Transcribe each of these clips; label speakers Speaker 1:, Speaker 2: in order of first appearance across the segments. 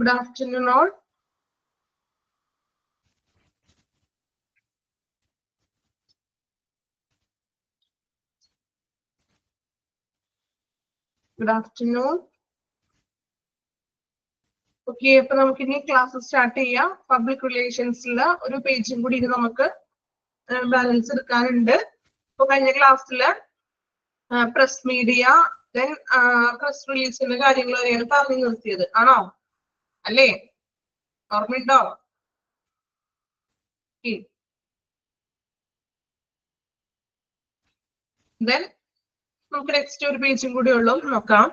Speaker 1: Good afternoon all. Good afternoon. Okay, അപ്പോൾ നമുക്ക് ഇനി ക്ലാസ് സ്റ്റാർട്ട് ചെയ്യാം. പബ്ലിക് റിലേഷൻസിൽ ഒരു പേജും കൂടി ഇത് നമുക്ക് ബാലൻസ് എടുക്കാനുണ്ട്. അപ്പോൾ കഴിഞ്ഞ ക്ലാസ്സിൽ പ്രസ് മീഡിയ ദെൻ പ്രസ് റിലീസിന്റെ കാര്യങ്ങൾ വരെയാണ് പറഞ്ഞു നിർത്തിയത്, ആണോ? അല്ലേ? ഓർമ്മയുണ്ടോ? ദെൻ നമുക്ക് നെക്സ്റ്റ് ഒരു പേജും കൂടി ഉള്ളൂ, നോക്കാം.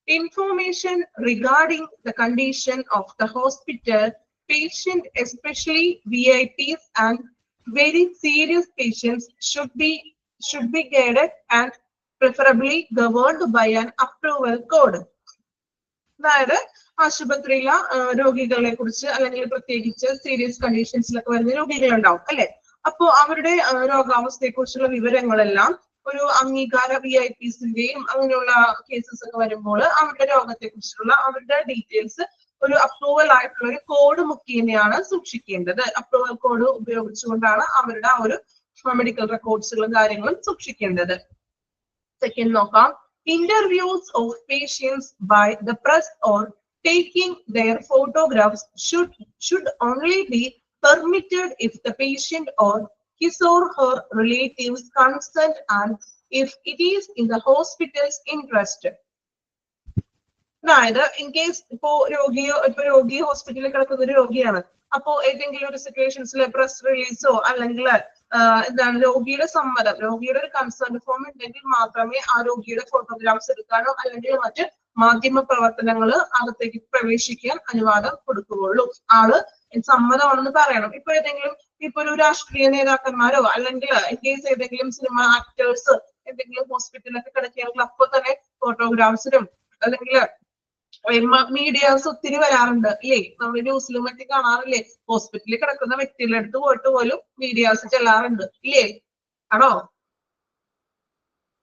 Speaker 1: Information regarding the condition of the hospital patient, especially VIPs and very serious patients, should be guided and preferably governed by an approval code. അതായത് ആശുപത്രിയിലെ രോഗികളെ കുറിച്ച് അല്ലെങ്കിൽ പ്രത്യേകിച്ച് സീരിയസ് കണ്ടീഷൻസിലൊക്കെ വരുന്ന രോഗികളുണ്ടാവും അല്ലെ. അപ്പോ അവരുടെ രോഗാവസ്ഥയെ കുറിച്ചുള്ള വിവരങ്ങളെല്ലാം ഒരു അംഗീകാര VIPസിന്റെയും അങ്ങനെയുള്ള കേസസ് ഒക്കെ വരുമ്പോൾ അവരുടെ രോഗത്തെ കുറിച്ചുള്ള അവരുടെ ഡീറ്റെയിൽസ് ഒരു അപ്രൂവൽ ആയിട്ടുള്ള ഒരു കോഡ് മുഖേനയാണ് സൂക്ഷിക്കേണ്ടത്. അപ്രൂവൽ കോഡ് ഉപയോഗിച്ചുകൊണ്ടാണ് അവരുടെ ആ ഒരു മെഡിക്കൽ റെക്കോർഡ്സുകളും കാര്യങ്ങളും സൂക്ഷിക്കേണ്ടത്. സെക്കൻഡ് നോക്കാം. Interviews of patients by the press or taking their photographs should only be permitted if the patient or his or her relatives consent and if it is in the hospital's interest. അതായത് in case ഇപ്പോ രോഗി ഹോസ്പിറ്റലിൽ കിടക്കുന്ന ഒരു രോഗിയാണ്. അപ്പോ ഏതെങ്കിലും ഒരു സിറ്റുവേഷൻസിൽ പ്രസ് റിലീസോ അല്ലെങ്കിൽ എന്താണ് രോഗിയുടെ സമ്മതം, രോഗിയുടെ ഒരു കൺസേൺ ഫോം ഉണ്ടെങ്കിൽ മാത്രമേ ആ രോഗിയുടെ ഫോട്ടോഗ്രാഫ്സ് എടുക്കാനോ അല്ലെങ്കിൽ മറ്റ് മാധ്യമ പ്രവർത്തനങ്ങൾ അകത്തേക്ക് പ്രവേശിക്കാൻ അനുവാദം കൊടുക്കുകയുള്ളൂ. ആള് സമ്മതമാണെന്ന് പറയണം. ഇപ്പൊ ഏതെങ്കിലും ഒരു രാഷ്ട്രീയ നേതാക്കന്മാരോ അല്ലെങ്കിൽ ഇൻ കേസ് ഏതെങ്കിലും സിനിമ ആക്ടേഴ്സ് എന്തെങ്കിലും ഹോസ്പിറ്റലിലൊക്കെ കിടക്കുകയാണെങ്കിൽ അപ്പൊ തന്നെ ഫോട്ടോഗ്രാഫ്സിനും അല്ലെങ്കിൽ മീഡിയാസ് ഒത്തിരി വരാറുണ്ട് അല്ലേ. നമ്മൾ ന്യൂസിലും മറ്റും കാണാറില്ലേ, ഹോസ്പിറ്റലിൽ കിടക്കുന്ന വ്യക്തികളുടെ അടുത്ത് പോയിട്ട് പോലും മീഡിയാസ് ചെല്ലാറുണ്ട് ഇല്ലേ, ആണോ?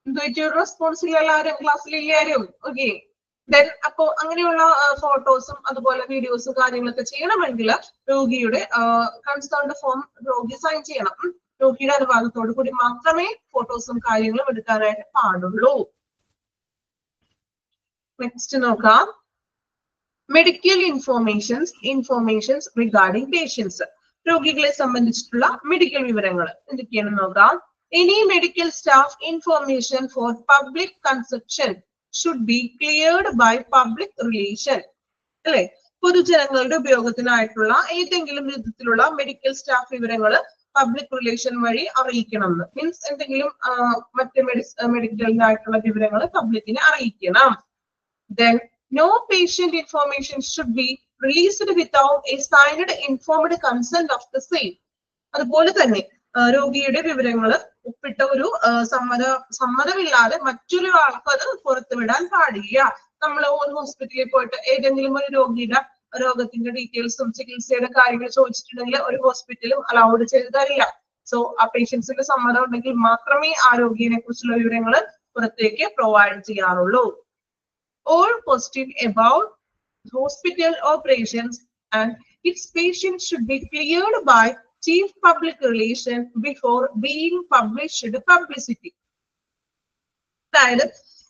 Speaker 1: എന്തൊരു റെസ്പോൺസ് ഇല്ല എല്ലാവരും ക്ലാസ്സിൽ ഇല്ലാരും. ഓക്കെ, ദെൻ അപ്പോ അങ്ങനെയുള്ള ഫോട്ടോസും അതുപോലെ വീഡിയോസും കാര്യങ്ങളൊക്കെ ചെയ്യണമെങ്കിൽ രോഗിയുടെ കൺസേൺഡ് ഫോം രോഗി സൈൻ ചെയ്യണം. രോഗിയുടെ അനുവാദത്തോടു കൂടി മാത്രമേ ഫോട്ടോസും കാര്യങ്ങളും എടുക്കാനായിട്ട് പാടുള്ളൂ. നെക്സ്റ്റ് നോക്കാം. Medical informations regarding patients. രോഗികളെ സംബന്ധിച്ചിട്ടുള്ള മെഡിക്കൽ വിവരങ്ങൾ എന്തൊക്കെയാണെന്ന് നോക്കാം. Any medical staff information for public consumption should be cleared by public relation. അല്ലെ, പൊതുജനങ്ങളുടെ ഉപയോഗത്തിനായിട്ടുള്ള ഏതെങ്കിലും വിധത്തിലുള്ള മെഡിക്കൽ സ്റ്റാഫ് വിവരങ്ങൾ പബ്ലിക് റിലേഷൻ വഴി അറിയിക്കണം. മീൻസ് എന്തെങ്കിലും മറ്റ് മെഡിക്കലിനായിട്ടുള്ള വിവരങ്ങൾ പബ്ലിക്കിനെ അറിയിക്കണം. Then no patient information should be released without a signed informed consent of the same. അതുപോലെ തന്നെ രോഗിയുടെ വിവരങ്ങൾ ഒപ്പിട്ട ഒരു സമ്മതമില്ലാതെ മറ്റൊരു ആൾക്ക് അത് പുറത്തുവിടാൻ പാടില്ല. നമ്മൾ ഹോസ്പിറ്റലിൽ പോയിട്ട് ഏതെങ്കിലും ഒരു രോഗിയുടെ രോഗത്തിന്റെ ഡീറ്റെയിൽസും ചികിത്സയുടെ കാര്യങ്ങൾ ചോദിച്ചിട്ടുണ്ടെങ്കിൽ ഒരു ഹോസ്പിറ്റലും അലൗഡ് ചെയ്ത് തരില്ല. സോ ആ പേഷ്യൻസിന്റെ സമ്മതം ഉണ്ടെങ്കിൽ മാത്രമേ ആ രോഗിയെ കുറിച്ചുള്ള വിവരങ്ങൾ പുറത്തേക്ക് പ്രൊവൈഡ് ചെയ്യാറുള്ളൂ. All question about hospital operations and its patients should be cleared by Chief Public Relation before being published publicity. അതായത്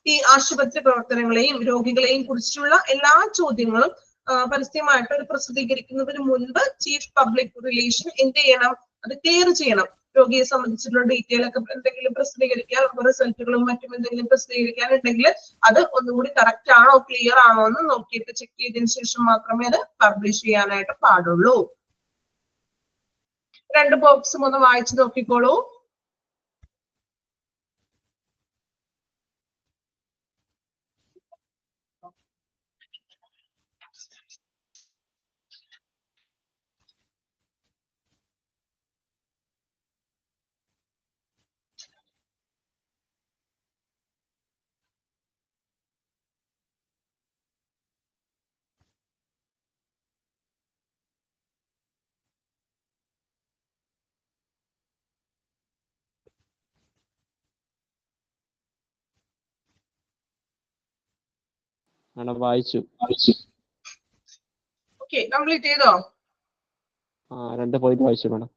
Speaker 1: ഈ ആശുപത്രി പ്രവർത്തനങ്ങളെയും രോഗികളെയും കുറിച്ചുള്ള എല്ലാ ചോദ്യങ്ങളും പരസ്യമായിട്ട് പ്രസിദ്ധീകരിക്കുന്നതിന് മുൻപ് ചീഫ് പബ്ലിക് റിലേഷൻ എന്ത് ചെയ്യണം, അത് ക്ലിയർ ചെയ്യണം. രോഗിയെ സംബന്ധിച്ചിട്ടുള്ള ഡീറ്റെയിൽ ഒക്കെ എന്തെങ്കിലും പ്രസിദ്ധീകരിക്കാൻ, റിസൾട്ടുകളും മറ്റും എന്തെങ്കിലും പ്രസിദ്ധീകരിക്കാനുണ്ടെങ്കിൽ അത് ഒന്നുകൂടി കറക്റ്റ് ആണോ ക്ലിയർ ആണോ എന്ന് നോക്കിയിട്ട് ചെക്ക് ചെയ്തതിനു ശേഷം മാത്രമേ അത് പബ്ലിഷ് ചെയ്യാനായിട്ട് പാടുള്ളൂ. രണ്ട് ബോക്സും ഒന്ന് വായിച്ചു നോക്കിക്കോളൂ.
Speaker 2: വായിച്ചു.
Speaker 1: ഓക്കെ, കംപ്ലീറ്റ് ചെയ്തോ?
Speaker 2: 2 പോയിന്റ് വായിച്ചു മാഡം.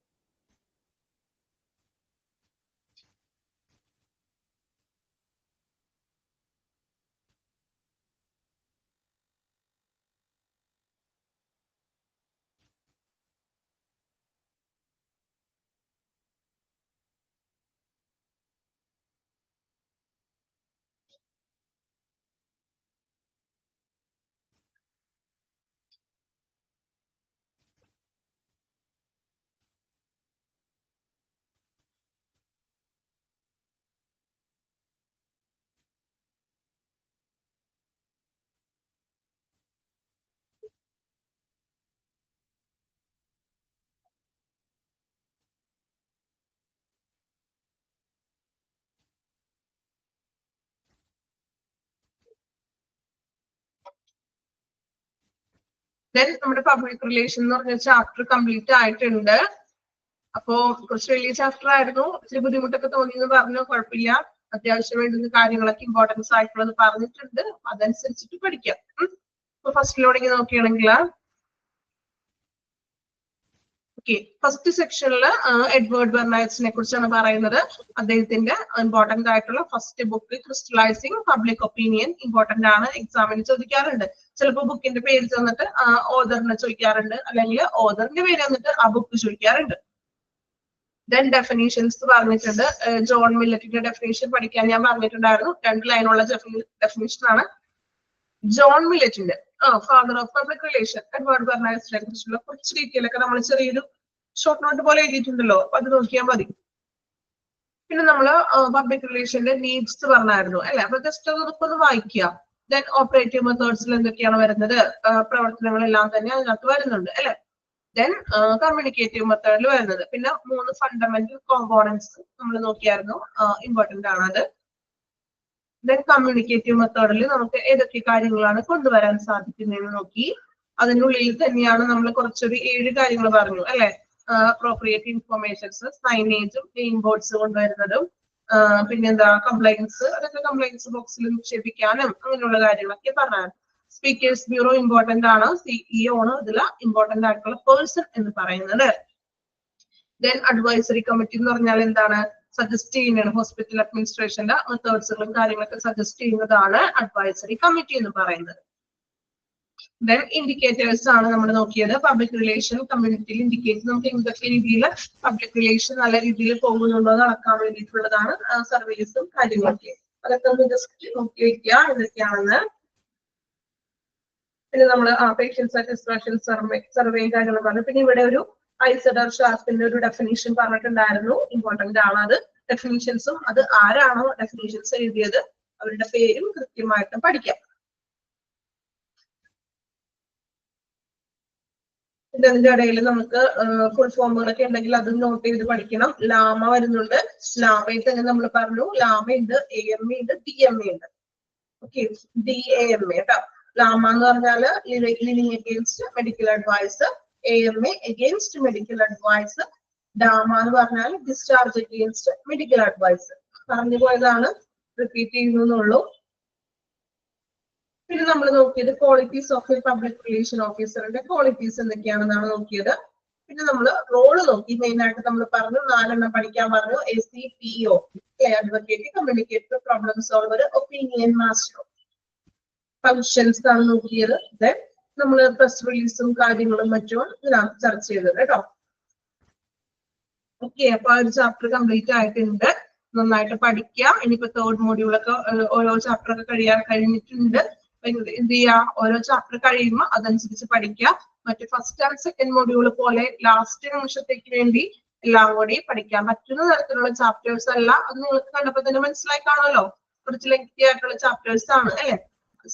Speaker 1: ദെൻ നമ്മുടെ പബ്ലിക് റിലേഷൻ എന്ന് പറഞ്ഞ ചാപ്റ്റർ കംപ്ലീറ്റ് ആയിട്ടുണ്ട്. അപ്പോ കുറച്ച് വലിയ ചാപ്റ്റർ ആയിരുന്നു, ഇച്ചിരി ബുദ്ധിമുട്ടൊക്കെ തോന്നിയെന്ന് പറഞ്ഞു. കുഴപ്പമില്ല, അത്യാവശ്യം വേണ്ടുന്ന കാര്യങ്ങളൊക്കെ ഇമ്പോർട്ടൻസ് ആയിട്ടുള്ളത് പറഞ്ഞിട്ടുണ്ട്, അതനുസരിച്ചിട്ട് പഠിക്കാം. ഇപ്പൊ ഫസ്റ്റ് ലോഡിങ് നോക്കുകയാണെങ്കിൽ ഓക്കെ, ഫസ്റ്റ് സെക്ഷനിൽ എഡ്വേർഡ് ബെർണൈറ്റ്സിനെ കുറിച്ചാണ് പറയുന്നത്. അദ്ദേഹത്തിന്റെ ഇമ്പോർട്ടന്റ് ആയിട്ടുള്ള first book crystallizing public opinion important ആണ്, എക്സാമിന് ചോദിക്കാറുണ്ട്. ചിലപ്പോൾ ബുക്കിന്റെ പേര് തന്നിട്ട് ഓതറിനെ ചോദിക്കാറുണ്ട്, അല്ലെങ്കിൽ ഓതറിന്റെ പേര് തന്നിട്ട് ആ ബുക്ക് ചോദിക്കാറുണ്ട്. ദെൻ ഡെഫിനീഷൻസ് പറഞ്ഞിട്ടുണ്ട്. ജോൺ മില്ലറ്റിന്റെ ഡെഫിനേഷൻ പഠിക്കാൻ ഞാൻ പറഞ്ഞിട്ടുണ്ടായിരുന്നു. 2 ലൈനുള്ള ഡെഫിനേഷൻ ആണ്. ജോൺ മില്ലറ്റിന്റെ father of public relation Edward ബെർണൈറ്റ്സിനെ കുറിച്ചുള്ള കുറച്ച് ഡീറ്റെയിൽ ഒക്കെ നമ്മൾ ചെറിയൊരു ഷോർട്ട് നോട്ട് പോലെ എഴുതിയിട്ടുണ്ടല്ലോ, അപ്പൊ അത് നോക്കിയാൽ മതി. പിന്നെ നമ്മള് പബ്ലിക് റിലേഷന്റെ നീഡ്സ് പറഞ്ഞായിരുന്നു അല്ലെ, അപ്പൊ ജസ്റ്റ് അതൊക്കെ ഒന്ന് വായിക്കുക. ദെൻ ഓപ്പറേറ്റീവ് മെത്തേഡ്സിൽ എന്തൊക്കെയാണ് വരുന്നത്, പ്രവർത്തനങ്ങളെല്ലാം തന്നെ അതിനകത്ത് വരുന്നുണ്ട് അല്ലെ. ദെൻ കമ്മ്യൂണിക്കേറ്റീവ് മെത്തേഡിൽ വരുന്നത്, പിന്നെ 3 ഫണ്ടമെന്റൽ കോമ്പോണൻസ് നമ്മൾ നോക്കിയായിരുന്നു, ഇമ്പോർട്ടന്റ് ആണ് അത്. ദെൻ കമ്മ്യൂണിക്കേറ്റീവ് മെത്തേഡിൽ നമുക്ക് ഏതൊക്കെ കാര്യങ്ങളാണ് കൊണ്ടുവരാൻ സാധിക്കുന്നതെന്ന് നോക്കി. അതിനുള്ളിൽ തന്നെയാണ് നമ്മൾ കുറച്ചൊരു 7 കാര്യങ്ങൾ പറഞ്ഞു അല്ലെ. അപ്രോപ്രിയേറ്റ് ഇൻഫോർമേഷൻസ്, സൈനേജും നെയിം ബോർഡ്സ് കൊണ്ടുവരുന്നതും, പിന്നെന്താ കംപ്ലൈൻസ്, അതൊക്കെ കംപ്ലൈൻസ് ബോക്സിൽ നിക്ഷേപിക്കാനും അങ്ങനെയുള്ള കാര്യങ്ങളൊക്കെ പറഞ്ഞാണ്. സ്പീക്കേഴ്സ് ബ്യൂറോ ഇമ്പോർട്ടന്റ് ആണ്, സിഇഒ ആണ് ഇതിൽ ഇമ്പോർട്ടന്റ് ആയിട്ടുള്ള പേഴ്സൺ എന്ന് പറയുന്നത്. ദെൻ അഡ്വൈസറി കമ്മിറ്റി എന്ന് പറഞ്ഞാൽ എന്താണ്, സജസ്റ്റ് ചെയ്യുന്നതാണ്. ഹോസ്പിറ്റൽ അഡ്മിനിസ്ട്രേഷന്റെ മെത്തേഡ്സുകളും കാര്യങ്ങളൊക്കെ സജസ്റ്റ് ചെയ്യുന്നതാണ് അഡ്വൈസറി കമ്മിറ്റി എന്ന് പറയുന്നത്. ദെൻ ഇൻഡിക്കേറ്റേഴ്സ് ആണ് നമ്മൾ നോക്കിയത്. പബ്ലിക് റിലേഷൻ കമ്മ്യൂണിറ്റിയിൽ ഇൻഡിക്കേറ്റ് നമുക്ക് എന്തൊക്കെ രീതിയിൽ പബ്ലിക് റിലേഷൻ നല്ല രീതിയിൽ പോകുന്നുണ്ടോ എന്ന് അളക്കാൻ വേണ്ടിയിട്ടുള്ളതാണ് സർവീസും കാര്യങ്ങളൊക്കെ. അതൊക്കെ ഒന്ന് ജസ്റ്റ് നോക്കി വെക്കുക എന്തൊക്കെയാണെന്ന്. പിന്നെ നമ്മൾ പേഷ്യൻസ് സാറ്റിസ്ഫാക്ഷൻ സർവേയും കാര്യങ്ങളും പറഞ്ഞു. പിന്നെ ഇവിടെ ഒരു ഐസഡർ ഷാർപ്പിന്റെ ഒരു ഡെഫിനേഷൻ പറഞ്ഞിട്ടുണ്ടായിരുന്നു, ഇമ്പോർട്ടന്റ് ആണ് അത്. ഡെഫിനേഷൻസും അത് ആരാണോ ഡെഫിനേഷൻസ് എഴുതിയത് അവരുടെ പേരും കൃത്യമായിട്ട് പഠിക്കാം. ഇതിന്റെ ഇടയിൽ നമുക്ക് ഫുൾ ഫോമുകളൊക്കെ ഉണ്ടെങ്കിൽ അത് നോട്ട് ചെയ്ത് പഠിക്കണം. ലാമ വരുന്നുണ്ട്, ലാമയിൽ തന്നെ നമ്മൾ പറഞ്ഞു ലാമ ഉണ്ട്, AMA ഉണ്ട്, DMA ഉണ്ട്. ഓക്കെ, DAMA കേട്ടോ. ലാമ എന്ന് പറഞ്ഞാല് leaving against medical advice, AMA against medical advice, DAMA എന്ന് പറഞ്ഞാൽ ഡിസ്ചാർജ് അഗെയിൻസ്റ്റ് മെഡിക്കൽ അഡ്വൈസ്. പറഞ്ഞു പോയതാണ്, റിപ്പീറ്റ് ചെയ്യുന്നുള്ളൂ. പിന്നെ നമ്മൾ നോക്കിയത് qualities of a public relation ഓഫീസറിന്റെ ക്വാളിറ്റീസ് എന്തൊക്കെയാണെന്നാണ് നോക്കിയത്. പിന്നെ നമ്മൾ റോള് നോക്കി, മെയിൻ ആയിട്ട് നമ്മൾ പറഞ്ഞു 4 എണ്ണം പഠിക്കാൻ പറഞ്ഞു. ACPO advocate, communicator, problem solver, opinion master. Functions ആണ് നോക്കിയത്. ദെൻ നമ്മൾ പ്രസ് റിലീസും കാര്യങ്ങളും മറ്റും ഇതിനകത്ത് ചർച്ച ചെയ്തത് കേട്ടോ. ഓക്കെ, അപ്പൊ ആ ഒരു ചാപ്റ്റർ കംപ്ലീറ്റ് ആയിട്ടുണ്ട്. നന്നായിട്ട് പഠിക്കാം. ഇനിയിപ്പോ 3rd മൊഡ്യൂളൊക്കെ ഓരോ ചാപ്റ്റർ ഒക്കെ കഴിഞ്ഞിട്ടുണ്ട്. എന്ത് ചെയ്യുക, ഓരോ ചാപ്റ്റർ കഴിയുമ്പോൾ അതനുസരിച്ച് പഠിക്കുക. മറ്റു ഫസ്റ്റ് ആൻഡ് സെക്കൻഡ് മൊഡ്യൂൾ പോലെ ലാസ്റ്റ് നിമിഷത്തേക്ക് വേണ്ടി എല്ലാം കൂടി പഠിക്കാൻ പറ്റുന്ന തരത്തിലുള്ള ചാപ്റ്റേഴ്സ് അല്ല. അത് നിങ്ങൾക്ക് കണ്ടപ്പോൾ തന്നെ മനസ്സിലായി കാണുമല്ലോ, കുറച്ച് ലെങ്തി ആയിട്ടുള്ള ചാപ്റ്റേഴ്സ് ആണ് അല്ലെ.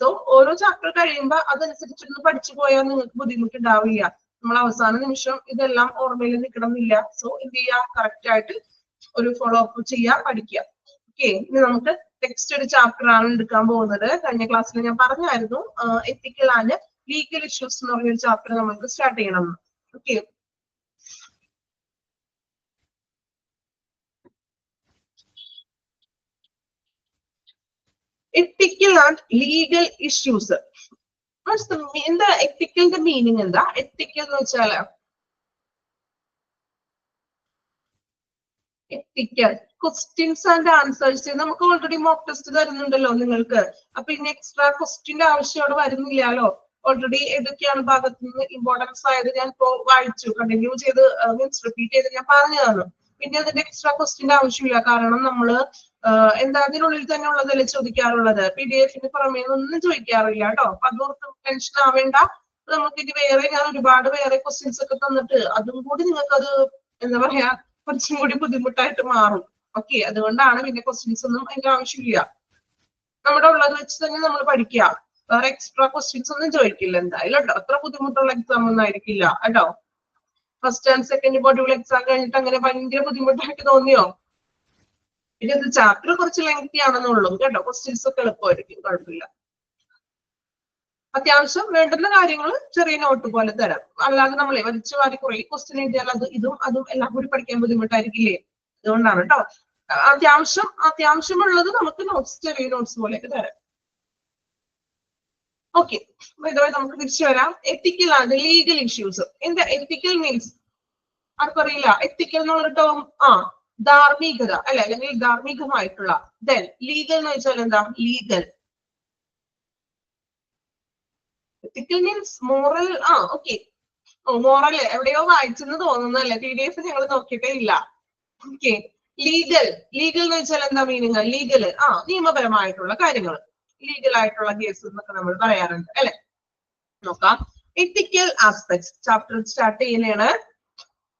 Speaker 1: സോ ഓരോ ചാപ്റ്റർ കഴിയുമ്പോൾ അതനുസരിച്ചൊന്ന് പഠിച്ചു പോയാൽ നിങ്ങൾക്ക് ബുദ്ധിമുട്ടുണ്ടാവില്ല. നമ്മൾ അവസാന നിമിഷം ഇതെല്ലാം ഓർമ്മയിൽ നിൽക്കണം എന്നില്ല. സോ എന്ത് ചെയ്യുക, കറക്റ്റ് ആയിട്ട് ഒരു ഫോളോ അപ്പ് ചെയ്യുക, പഠിക്കുക. ഓക്കെ, ഇനി നമുക്ക് നെക്സ്റ്റ് ഒരു ചാപ്റ്റർ ആണ് എടുക്കാൻ പോകുന്നത്. കഴിഞ്ഞ ക്ലാസ്സിൽ ഞാൻ പറഞ്ഞായിരുന്നു എത്തിക്കൽ ആൻഡ് ലീഗൽ ഇഷ്യൂസ് എന്ന് പറഞ്ഞൊരു ചാപ്റ്റർ നമുക്ക് സ്റ്റാർട്ട് ചെയ്യണം. Okay, ethical and legal issues. എന്താ എത്തിക്കലിന്റെ മീനിങ് എന്താ? എത്തിക്കൽ എന്ന് വെച്ചാല് എത്തിക്കൽ ക്വസ്റ്റ്യൻസ് ആൻഡ് ആൻസേഴ്സ് നമുക്ക് ഓൾറെഡി മോക്ക് ടെസ്റ്റ് തരുന്നുണ്ടല്ലോ നിങ്ങൾക്ക്. അപ്പൊ ഇനി എക്സ്ട്രാ ക്വസ്റ്റ്യന്റെ ആവശ്യം അവിടെ വരുന്നില്ലല്ലോ. ഓൾറെഡി ഏതൊക്കെയാണ് ഭാഗത്ത് നിന്ന് ഇമ്പോർട്ടൻസ് ആയത് ഞാൻ ഇപ്പോ വായിച്ചു, കണ്ടിന്യൂ ചെയ്ത് മീൻസ് റിപ്പീറ്റ് ചെയ്ത് ഞാൻ പറഞ്ഞു തന്നു. പിന്നെ അതിന്റെ എക്സ്ട്രാ ക്വസ്റ്റ്യന്റെ ആവശ്യമില്ല. കാരണം നമ്മള് എന്താ അതിനുള്ളിൽ തന്നെ ഉള്ളതല്ലേ ചോദിക്കാറുള്ളത്. PDF പുറമേ ഒന്നും ചോദിക്കാറില്ല കേട്ടോ. അപ്പൊ അതോർത്ത് ടെൻഷൻ ആവേണ്ട. നമുക്ക് ഇനി വേറെ ഞാൻ ഒരുപാട് വേറെ ക്വസ്റ്റ്യൻസ് ഒക്കെ തന്നിട്ട് അതും കൂടി നിങ്ങൾക്ക് അത് എന്താ പറയാ കുറച്ചും കൂടി ബുദ്ധിമുട്ടായിട്ട് മാറും. ഓക്കെ, അതുകൊണ്ടാണ് പിന്നെ ക്വസ്റ്റ്യൻസ് ഒന്നും അതിന്റെ ആവശ്യമില്ല. നമ്മുടെ ഉള്ളത് വെച്ച് തന്നെ നമ്മൾ പഠിക്കുക. വേറെ എക്സ്ട്രാ ക്വസ്റ്റ്യൻസ് ഒന്നും ചോദിക്കില്ല എന്തായാലും കേട്ടോ. അത്ര ബുദ്ധിമുട്ടുള്ള എക്സാം ഒന്നും ആയിരിക്കില്ല കേട്ടോ. First and second module exam കഴിഞ്ഞിട്ട് അങ്ങനെ ഭയങ്കര ബുദ്ധിമുട്ടായിട്ട് തോന്നിയോ? പിന്നെ ഇത് ചാപ്റ്റർ കുറച്ച് ലെങ്തി ആണെന്നുള്ളൂ കേട്ടോ. ക്വസ്റ്റ്യൻസ് ഒക്കെ എളുപ്പമായിരിക്കും, കുഴപ്പമില്ല. അത്യാവശ്യം വേണ്ടുന്ന കാര്യങ്ങൾ ചെറിയ നോട്ട് പോലെ തരാം. അല്ലാതെ നമ്മളെ വലിച്ചു വാരി കുറെ ക്വസ്റ്റ്യൻ എഴുതിയാൽ അത് ഇതും അതും എല്ലാം കൂടി പഠിക്കാൻ ബുദ്ധിമുട്ടായിരിക്കില്ലേ? അതുകൊണ്ടാണ് കേട്ടോ. അത്യാവശ്യമുള്ളത് നമുക്ക് നോട്ട്സ്, ചെറിയ നോട്ട്സ് പോലെയൊക്കെ തരാം. ഓക്കെ, നമുക്ക് തിരിച്ചു വരാം. എത്തിക്കൽ ആണ് ലീഗൽ ഇഷ്യൂസ്. എന്താ എത്തിക്കൽ മീൻസ്? ആർക്കറിയില്ല എത്തിക്കൽ എന്നുള്ള ടേം? ധാർമ്മികത അല്ലെ, അല്ലെങ്കിൽ ധാർമ്മികമായിട്ടുള്ള. ദെൻ ലീഗൽ എന്ന് വെച്ചാൽ എന്താ? ലീഗൽ എത്തിക്കൽ മീൻസ് മോറൽ. ഓക്കെ, മോറൽ എവിടെയോ വായിച്ചെന്ന് തോന്നുന്നു അല്ലെ. PDF ഞങ്ങൾ നോക്കിയിട്ടേ ഇല്ല. Okay, legal. ലീഗൽ എന്ന് വെച്ചാൽ എന്താ മീനിങ്? ലീഗല് നിയമപരമായിട്ടുള്ള കാര്യങ്ങൾ, ലീഗൽ ആയിട്ടുള്ള കേസ് എന്നൊക്കെ നമ്മൾ പറയാറുണ്ട് അല്ലെ. നോക്കാം. എത്തിക്കൽ ആസ്പെക്ട്സ് ചാപ്റ്റർ സ്റ്റാർട്ട് ചെയ്യുന്നതാണ്.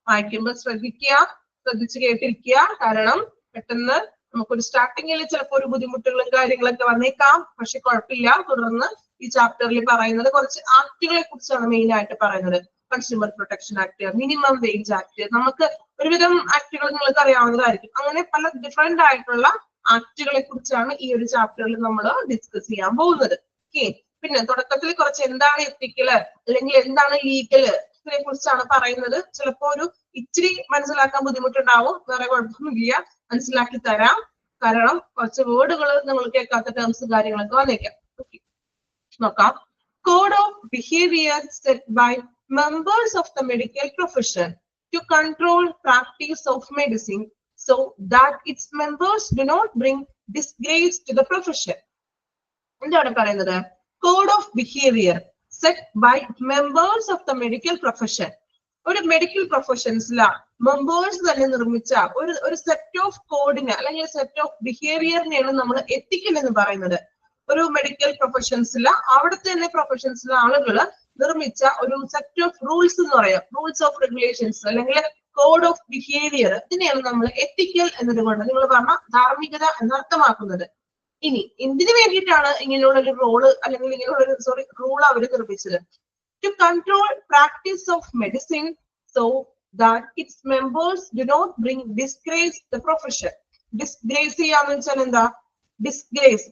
Speaker 1: വായിക്കുമ്പോൾ ശ്രദ്ധിച്ച് കേട്ടിരിക്കുക. കാരണം പെട്ടെന്ന് നമുക്കൊരു സ്റ്റാർട്ടിങ്ങിൽ ചിലപ്പോൾ ഒരു ബുദ്ധിമുട്ടുകളും കാര്യങ്ങളൊക്കെ വന്നേക്കാം. പക്ഷെ കുഴപ്പമില്ല. തുടർന്ന് ഈ ചാപ്റ്ററിൽ പറയുന്നത് കുറച്ച് ആക്ടുകളെ കുറിച്ചാണ് മെയിൻ ആയിട്ട് പറയുന്നത്. Consumer protection act, minimum wage act, നമുക്ക് ഒരുവിധം ആക്ടുകൾ നിങ്ങൾക്ക് അറിയാവുന്നതായിരിക്കും. അങ്ങനെ പല ഡിഫറെന്റ് ആയിട്ടുള്ള ആക്ടുകളെ കുറിച്ചാണ് ഈ ഒരു ചാപ്റ്ററിൽ നമ്മൾ ഡിസ്കസ് ചെയ്യാൻ പോകുന്നത്. ഓക്കെ, പിന്നെ തുടക്കത്തിൽ കുറച്ച് എന്താണ് എത്തിക്കല് അല്ലെങ്കിൽ എന്താണ് ലീഗല് ഇതിനെ കുറിച്ചാണ് പറയുന്നത്. ചിലപ്പോ ഒരു ഇച്ചിരി മനസ്സിലാക്കാൻ ബുദ്ധിമുട്ടുണ്ടാവും. വേറെ കുഴപ്പമൊന്നുമില്ല, മനസ്സിലാക്കി തരാം. കാരണം കുറച്ച് വേർഡുകൾ നിങ്ങൾ കേൾക്കാത്ത ടേംസ് കാര്യങ്ങളൊക്കെ വന്നേക്കാം. നോക്കാം. Code of behaviour set by members of the medical profession to control practice of medicine so that its members do not bring disgrace to the profession. എന്താണ് പറയുന്നത്? Code of behaviour set by members of the medical profession. ഒരു medical പ്രൊഫഷൻസിലെ members തന്നെ നിർമ്മിച്ച ഒരു set of കോഡിന് അല്ലെങ്കിൽ set of ബിഹേവിയറിനെയാണ് നമ്മൾ എത്തിക്കൽ എന്ന് പറയുന്നത്. ഒരു മെഡിക്കൽ പ്രൊഫഷൻസിലെ അവിടുത്തെ തന്നെ പ്രൊഫഷൻസിലെ ആളുകൾ നിർമ്മിച്ച ഒരു സെറ്റ് ഓഫ് റൂൾസ് എന്ന് പറയാം. റൂൾസ് ഓഫ് റെഗുലേഷൻസ് അല്ലെങ്കിൽ കോഡ് ഓഫ് ബിഹേവിയർ, ഇതിനെയാണ് നമ്മൾ എത്തിക്കൽ എന്നതുകൊണ്ട് നിങ്ങൾ പറഞ്ഞ ധാർമ്മികത എന്നർത്ഥമാക്കുന്നത്. ഇനി എന്തിനു വേണ്ടിയിട്ടാണ് ഇങ്ങനെയുള്ള ഒരു റോള് അല്ലെങ്കിൽ ഇങ്ങനെയുള്ള ഒരു റൂൾ അവർ നിർമ്മിച്ചത്? To control practice of medicine so that its members do not bring disgrace the profession. Disgrace ചെയ്യാന്ന് വെച്ചാൽ എന്താ? ഡിസ്ഗ്രേസ്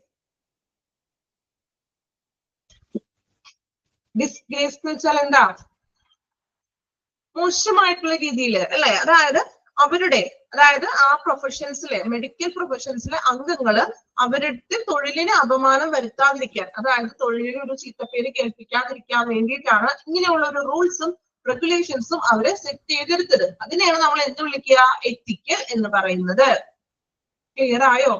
Speaker 1: ഡിസ്ഗ്രേസ് എന്ന് വെച്ചാൽ എന്താ? മോശമായിട്ടുള്ള രീതിയിൽ അല്ലെ. അതായത് ആ പ്രൊഫഷൻസിലെ മെഡിക്കൽ പ്രൊഫഷൻസിലെ അംഗങ്ങള് അവരുടെ തൊഴിലിന് അപമാനം വരുത്താതിരിക്കാൻ, അതായത് തൊഴിലിന് ഒരു ചീത്തപ്പേര് കേൾപ്പിക്കാതിരിക്കാൻ വേണ്ടിയിട്ടാണ് ഇങ്ങനെയുള്ള ഒരു റൂൾസും റെഗുലേഷൻസും അവരെ സെറ്റ് ചെയ്തെടുത്തത്. അതിനെയാണ് നമ്മൾ എന്ത് വിളിക്കുക? എത്തിക്കൽ എന്ന് പറയുന്നത്. ക്ലിയർ ആയോ?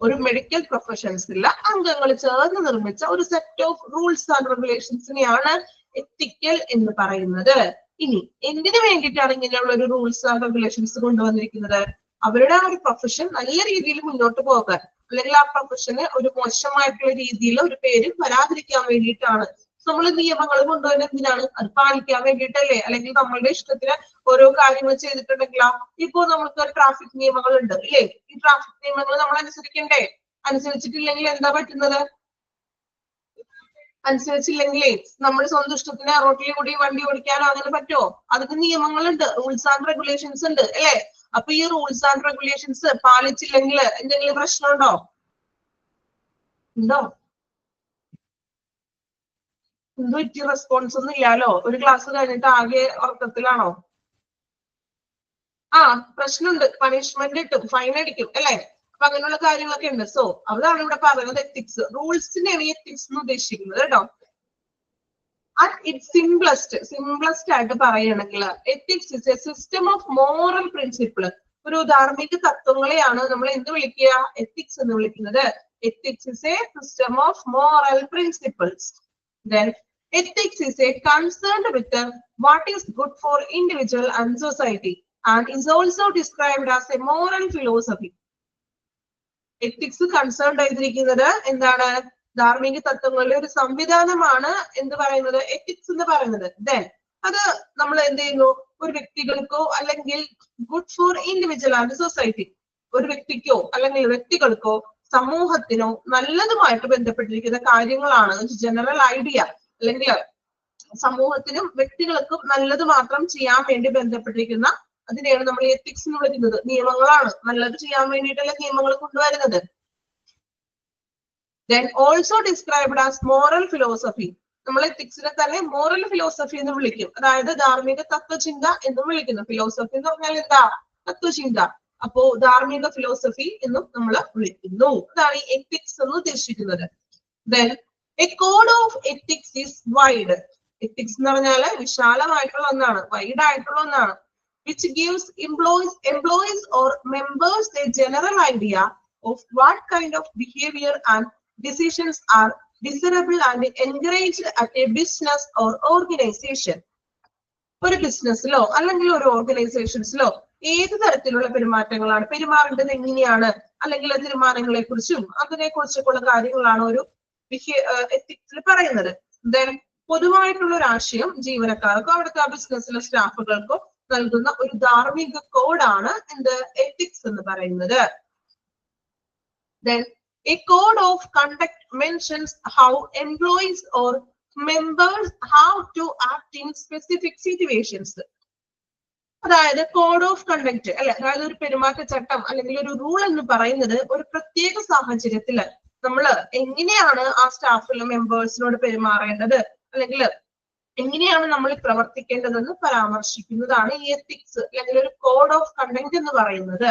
Speaker 1: ഒരു മെഡിക്കൽ പ്രൊഫഷൻസിലെ അംഗങ്ങൾ ചേർന്ന് നിർമ്മിച്ച ഒരു സെറ്റ് ഓഫ് റൂൾസ് ആൻഡ് റെഗുലേഷൻസിനെയാണ് എത്തിക്കൽ എന്ന് പറയുന്നത്. ഇനി എന്തിനു വേണ്ടിയിട്ടാണ് ഇങ്ങനെയുള്ള ഒരു റൂൾസ് ആൻഡ് റെഗുലേഷൻസ് കൊണ്ടുവന്നിരിക്കുന്നത്? അവരുടെ ആ ഒരു പ്രൊഫഷൻ നല്ല രീതിയിൽ മുന്നോട്ട് പോകാൻ, അല്ലെങ്കിൽ ആ പ്രൊഫഷന് ഒരു മോശമായിട്ടുള്ള രീതിയിൽ ഒരു പേര് വരാതിരിക്കാൻ വേണ്ടിയിട്ടാണ്. നമ്മൾ നിയമങ്ങൾ കൊണ്ടുവരുന്നത് എന്തിനാണ്? അത് പാലിക്കാൻ വേണ്ടിയിട്ടല്ലേ? അല്ലെങ്കിൽ നമ്മളുടെ ഇഷ്ടത്തിന് ഓരോ കാര്യങ്ങൾ ചെയ്തിട്ടുണ്ടെങ്കിലോ? ഇപ്പോ നമുക്ക് ട്രാഫിക് നിയമങ്ങളുണ്ട് ഇല്ലേ? ഈ ട്രാഫിക് നിയമങ്ങൾ നമ്മൾ അനുസരിക്കണ്ടേ? അനുസരിച്ചിട്ടില്ലെങ്കിൽ എന്താ പറ്റുന്നത്? അനുസരിച്ചില്ലെങ്കിലേ നമ്മൾ സ്വന്തം ഇഷ്ടത്തിന് റോട്ടിൽ കൂടി വണ്ടി ഓടിക്കാനോ അങ്ങനെ പറ്റുമോ? അതിന് നിയമങ്ങളുണ്ട്, റൂൾസ് ആൻഡ് റെഗുലേഷൻസ് ഉണ്ട് അല്ലെ? അപ്പൊ ഈ റൂൾസ് ആൻഡ് റെഗുലേഷൻസ് പാലിച്ചില്ലെങ്കിൽ എന്തെങ്കിലും പ്രശ്നമുണ്ടോ? ഉണ്ടോ? എന്തോ പറ്റി റെസ്പോൺസ് ഒന്നും ഇല്ലാലോ? ഒരു ക്ലാസ് കഴിഞ്ഞിട്ട് ആകെ ഉറക്കത്തിലാണോ? പ്രശ്നമുണ്ട്. പണിഷ്മെന്റ് കിട്ടും, ഫൈൻ അടിക്കും അല്ലെ? അപ്പൊ അങ്ങനെയുള്ള കാര്യങ്ങളൊക്കെ ഉണ്ട്. സോ അതാണ് ഇവിടെ പറയുന്നത് എത്തിക്സ്. റൂൾസിനെയാണ് എത്തിക്സ് എന്ന് ഉദ്ദേശിക്കുന്നത് കേട്ടോ. At its simplest ആയിട്ട് പറയുകയാണെങ്കിൽ ethics is A system of moral principle. ഒരു ധാർമ്മിക തത്വങ്ങളെയാണ് നമ്മൾ എന്ത് വിളിക്കുക? എത്തിക്സ് എന്ന് വിളിക്കുന്നത്. Ethics is A system of moral principles. Then ethics is a concerned with what is good for individual and society and is also described as a moral philosophy. Ethics concerned ആയിരിക്കുന്നത് എന്താണ്? ധാർമ്മിക തത്വങ്ങളുടെ ഒരു സംവിധാനമാണ് എന്ത് പറയുന്നത്? Ethics എന്ന് പറയുന്നത്. Then അത് നമ്മൾ എന്ത് ചെയ്യുന്നു? ഒരു വ്യക്തികൾക്കോ അല്ലെങ്കിൽ good for individual and society, ഒരു വ്യക്തിക്കോ അല്ലെങ്കിൽ വ്യക്തികൾക്കോ സമൂഹത്തിനോ നല്ലതുമായിട്ട് ബന്ധപ്പെട്ടിരിക്കുന്ന കാര്യങ്ങളാണ്. ജനറൽ ഐഡിയ അല്ലെങ്കിൽ സമൂഹത്തിനും വ്യക്തികൾക്കും നല്ലത് മാത്രം ചെയ്യാൻ വേണ്ടി ബന്ധപ്പെട്ടിരിക്കുന്ന അതിനെയാണ് നമ്മൾ എത്തിക്സ് എന്ന് വിളിക്കുന്നത്. നിയമങ്ങളാണ്, നല്ലത് ചെയ്യാൻ വേണ്ടിയിട്ടുള്ള നിയമങ്ങൾ കൊണ്ടുവരുന്നത്. Then also described as moral philosophy. നമ്മൾ എത്തിക്സിനെ തന്നെ മോറൽ ഫിലോസഫി എന്ന് വിളിക്കും. അതായത് ധാർമ്മിക തത്വചിന്ത എന്ന് വിളിക്കുന്നു. ഫിലോസഫി എന്ന് പറഞ്ഞാൽ എന്താ? തത്വചിന്ത. അപ്പോ ധാർമ്മിക ഫിലോസഫി എന്നും നമ്മൾ വിളിക്കുന്നു. അതാണ് ഈ എത്തിക്സ് എന്ന് ഉദ്ദേശിക്കുന്നത്. Then a code of ethics is wide. Ethics എന്ന് പറഞ്ഞാൽ വിശാലമായിട്ടുള്ള ഒന്നാണ്, വൈഡ് ആയിട്ടുള്ള ഒന്നാണ്. Which gives employees or members a general idea of what kind of behavior and decisions are desirable and encouraged at a business or organization. ഒരു ബിസിനസ്സിലോ അല്ലെങ്കിൽ ഒരു ഓർഗനൈസേഷൻസിലോ ഏത് തരത്തിലുള്ള പെരുമാറ്റങ്ങളാണ്, പെരുമാറേണ്ടത് എങ്ങനെയാണ്, അല്ലെങ്കിൽ തീരുമാനങ്ങളെ കുറിച്ചും അതിനെ കുറിച്ചൊക്കെയുള്ള കാര്യങ്ങളാണ് ഒരു എത്തിക്സിൽ പറയുന്നത്. ദെൻ പൊതുവായിട്ടുള്ള ഒരു ആശയം ജീവനക്കാർക്കോ അവിടുത്തെ ബിസിനസ്സിലെ സ്റ്റാഫുകൾക്കോ നൽകുന്ന ഒരു ധാർമ്മിക കോഡാണ് എന്ത്? എത്തിക്സ് എന്ന് പറയുന്നത്. Then a code of conduct mentions how employees or members have to act in specific situations. അതായത് കോഡ് ഓഫ് കണ്ടക്ട് അല്ലെ, അതായത് ഒരു പെരുമാറ്റച്ചട്ടം അല്ലെങ്കിൽ ഒരു റൂൾ എന്ന് പറയുന്നത് ഒരു പ്രത്യേക സാഹചര്യത്തില് നമ്മൾ എങ്ങനെയാണ് ആ സ്റ്റാഫിലെ മെമ്പേഴ്സിനോട് പെരുമാറേണ്ടത് അല്ലെങ്കിൽ എങ്ങനെയാണ് നമ്മൾ പ്രവർത്തിക്കേണ്ടതെന്ന് പരാമർശിക്കുന്നതാണ് ഈ എത്തിക്സ് അല്ലെങ്കിൽ ഒരു കോഡ് ഓഫ് കണ്ടക്ട് എന്ന് പറയുന്നത്.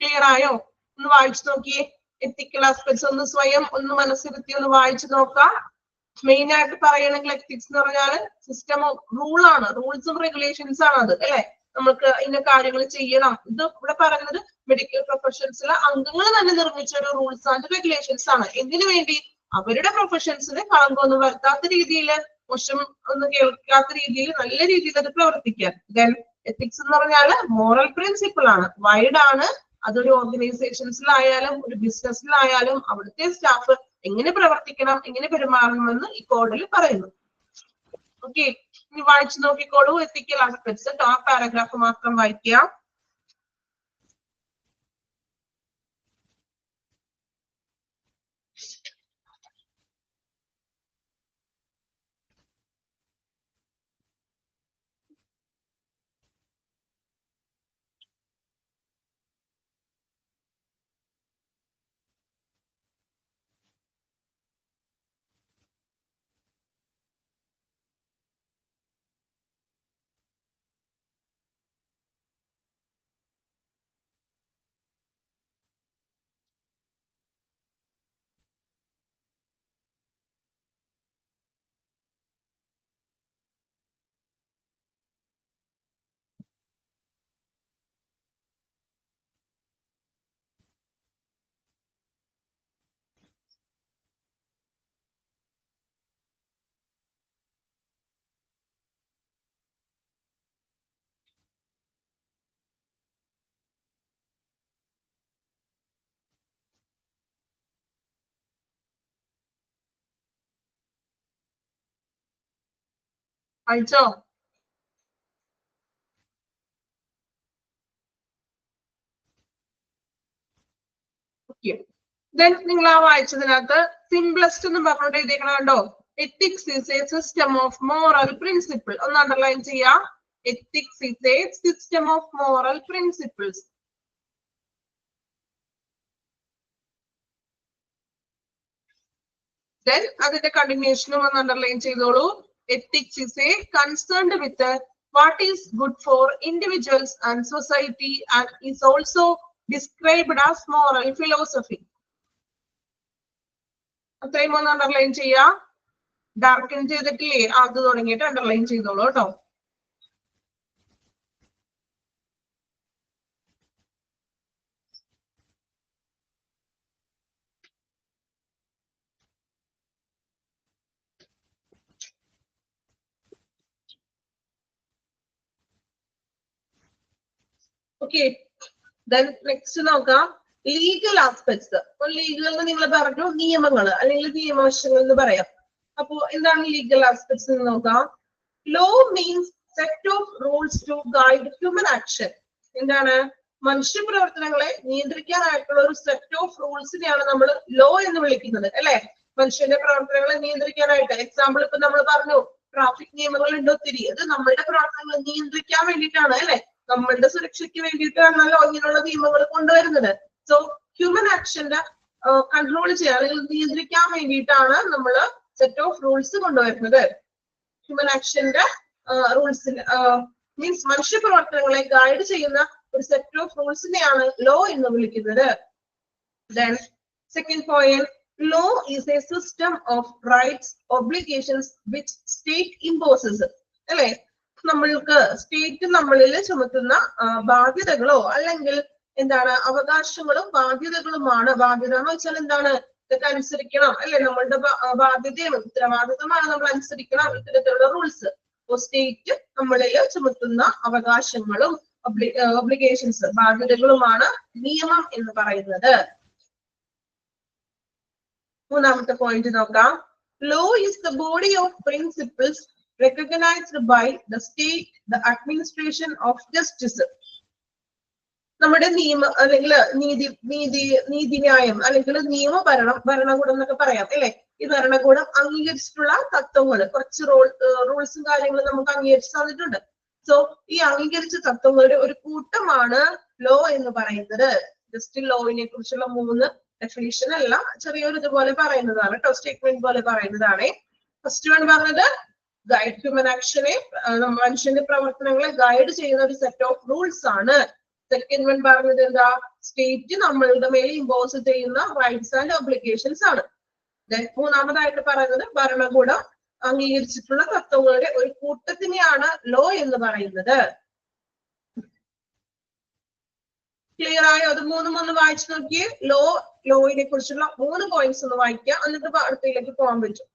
Speaker 1: ക്ലിയർ ആയോ? ഒന്ന് വായിച്ചു നോക്കിയേ. എത്തിക്കൽ ആസ്പെക്ട്സ് ഒന്ന് സ്വയം ഒന്ന് മനസ്സിരുത്തി ഒന്ന് വായിച്ചു നോക്കാം. മെയിൻ ആയിട്ട് പറയണമെങ്കിൽ എത്തിക്സ് എന്ന് പറഞ്ഞാല് സിസ്റ്റം ഓഫ് റൂളാണ്, റൂൾസും റെഗുലേഷൻസ് ആണ് അത് അല്ലെ. നമുക്ക് ഇന്ന കാര്യങ്ങൾ ചെയ്യണം. ഇത് ഇവിടെ പറയുന്നത് മെഡിക്കൽ പ്രൊഫഷൻസിലെ അംഗങ്ങൾ തന്നെ നിർമ്മിച്ച ഒരു റൂൾസ് ആൻഡ് റെഗുലേഷൻസ് ആണ്. എന്തിനു വേണ്ടി? അവരുടെ പ്രൊഫഷൻസിന് കളങ്കമൊന്നും വരുത്താത്ത രീതിയിൽ, മോശം ഒന്നും കേൾക്കാത്ത രീതിയിൽ, നല്ല രീതിയിൽ അത് പ്രവർത്തിക്കാൻ. ദെൻ എത്തിക്സ് എന്ന് പറഞ്ഞാല് മോറൽ പ്രിൻസിപ്പിൾ ആണ്, വൈഡ് ആണ്. അതൊരു ഓർഗനൈസേഷൻസിലായാലും ഒരു ബിസിനസ്സിലായാലും അവിടുത്തെ സ്റ്റാഫ് എങ്ങനെ പ്രവർത്തിക്കണം, എങ്ങനെ പെരുമാറണമെന്ന് ഈ കോഡിൽ പറയുന്നു. ഓക്കെ, ഇനി വായിച്ചു നോക്കിക്കോളൂ എത്തിക്കൽ ആസ്പെക്ട്സ്. ആ പാരഗ്രാഫ് മാത്രം വായിക്കാം. വായിച്ചോ? ദെൻ നിങ്ങൾ ആ വായിച്ചതിനകത്ത് സിംപ്ലസ്റ്റ് എന്ന് പറഞ്ഞോണ്ട് എഴുതിയേക്കണ കണ്ടോ? Ethics is A system of moral principle. ഒന്ന് അണ്ടർലൈൻ ചെയ്യാം. Ethics is A system of moral principles. Then അതിന്റെ കണ്ടിന്യൂഷനും ഒന്ന് അണ്ടർലൈൻ ചെയ്തോളൂ. Ethics is A concerned with what is good for individuals and society and is also described as moral philosophy. അത്രയും ഒന്ന് underline ചെയ്യാം. Darken ചെയ്തിട്ടില്ലേ, അത് തുടങ്ങിയിട്ട് അണ്ടർലൈൻ ചെയ്തോളൂ കേട്ടോ. ഓക്കെ, ദെൻ നെക്സ്റ്റ് നോക്കാം ലീഗൽ ആസ്പെക്ട്സ്. ലീഗൽ എന്ന് നിങ്ങൾ പറഞ്ഞു നിയമങ്ങൾ അല്ലെങ്കിൽ നിയമവശങ്ങൾ എന്ന് പറയാം. അപ്പോ എന്താണ് ലീഗൽ ആസ്പെക്ട്സ് എന്ന് നോക്കാം. Law means set of rules to guide human action. എന്താണ്? മനുഷ്യ പ്രവർത്തനങ്ങളെ നിയന്ത്രിക്കാനായിട്ടുള്ള ഒരു സെറ്റ് ഓഫ് റൂൾസിനെയാണ് നമ്മൾ ലോ എന്ന് വിളിക്കുന്നത്, അല്ലെ? മനുഷ്യന്റെ പ്രവർത്തനങ്ങളെ നിയന്ത്രിക്കാനായിട്ട്. എക്സാമ്പിൾ ഇപ്പൊ നമ്മൾ പറഞ്ഞു ട്രാഫിക് നിയമങ്ങൾ ഉണ്ട് ഒത്തിരി. അത് നമ്മളുടെ പ്രവർത്തനങ്ങൾ നിയന്ത്രിക്കാൻ വേണ്ടിയിട്ടാണ്, അല്ലെ? നമ്മളുടെ സുരക്ഷയ്ക്ക് വേണ്ടിയിട്ടാണല്ലോ ഇങ്ങനെയുള്ള നിയമങ്ങൾ കൊണ്ടുവരുന്നത്. സോ ഹ്യൂമൻ ആക്ഷന്റെ കൺട്രോൾ ചെയ്യാൻ അല്ലെങ്കിൽ നിയന്ത്രിക്കാൻ വേണ്ടിയിട്ടാണ് നമ്മൾ സെറ്റ് ഓഫ് റൂൾസ് കൊണ്ടുവരുന്നത്. ഹ്യൂമൻ ആക്ഷന്റെ റൂൾസ് മീൻസ് മനുഷ്യ പ്രവർത്തനങ്ങളെ ഗൈഡ് ചെയ്യുന്ന ഒരു സെറ്റ് ഓഫ് റൂൾസിനെയാണ് ലോ എന്ന് വിളിക്കുന്നത്. Then second point, law is a system of rights, obligations which state imposes. അല്ലെ? നമ്മൾക്ക് സ്റ്റേറ്റ് നമ്മളിൽ ചുമത്തുന്ന ബാധ്യതകളോ അല്ലെങ്കിൽ എന്താണ് അവകാശങ്ങളും ബാധ്യതകളുമാണ്. ബാധ്യത എന്ന് വെച്ചാൽ എന്താണ്? ഇതൊക്കെ അനുസരിക്കണം, അല്ലെ? നമ്മളുടെ ബാധ്യതയും ഉത്തരവാദിത്തമാണ് നമ്മൾ അനുസരിക്കണം ഇത്തരത്തിലുള്ള റൂൾസ്. സ്റ്റേറ്റ് നമ്മളിൽ ചുമത്തുന്ന അവകാശങ്ങളും ഒബ്ലിഗേഷൻസ് ബാധ്യതകളുമാണ് നിയമം എന്ന് പറയുന്നത്. മൂന്നാമത്തെ പോയിന്റ് നോക്കാം. Law is the body of principles recognized by the state, the administration of justice. നമ്മുടെ അല്ലെങ്കിൽ നീതിന്യായം അല്ലെങ്കിൽ ഭരണകൂടം എന്നൊക്കെ പറയാം, അല്ലെ? ഈ ഭരണകൂടം അംഗീകരിച്ചിട്ടുള്ള തത്വങ്ങൾ, കുറച്ച് റൂൾസും കാര്യങ്ങളും നമുക്ക് അംഗീകരിച്ച് തന്നിട്ടുണ്ട്. സോ ഈ അംഗീകരിച്ച തത്വങ്ങളുടെ ഒരു കൂട്ടമാണ് ലോ എന്ന് പറയുന്നത്. ജസ്റ്റ് ലോയിനെ കുറിച്ചുള്ള 3 ഡെഫിനിഷൻ അല്ല, ചെറിയൊരു ഇതുപോലെ പറയുന്നതാണ് കേട്ടോ, സ്റ്റേറ്റ്മെന്റ് പോലെ പറയുന്നതാണ്. ഫസ്റ്റ് വൺ പറഞ്ഞത് ഗൈഡ് ഹ്യൂമൻ ആക്ഷനെ, മനുഷ്യന്റെ പ്രവർത്തനങ്ങളെ ഗൈഡ് ചെയ്യുന്ന ഒരു സെറ്റ് ഓഫ് റൂൾസ് ആണ്. സെക്കൻഡ് വൺ പറഞ്ഞത് എന്താ? സ്റ്റേറ്റ് നമ്മളുടെ മേലെ ഇമ്പോസ് ചെയ്യുന്ന റൈറ്റ്സ് ആൻഡ് ഒബ്ലിഗേഷൻസ് ആണ്. മൂന്നാമതായിട്ട് പറയുന്നത് ഭരണകൂടം അംഗീകരിച്ചിട്ടുള്ള തത്വങ്ങളുടെ ഒരു കൂട്ടത്തിനെയാണ് ലോ എന്ന് പറയുന്നത്. ക്ലിയർ ആയോ? അത് മൂന്ന് വായിച്ചു നോക്കിയേ. ലോയിനെ കുറിച്ചുള്ള 3 പോയിന്റ്സ് ഒന്ന് വായിക്കുക, എന്നിട്ട് അടുത്തയിലേക്ക് പോകാൻ പറ്റും.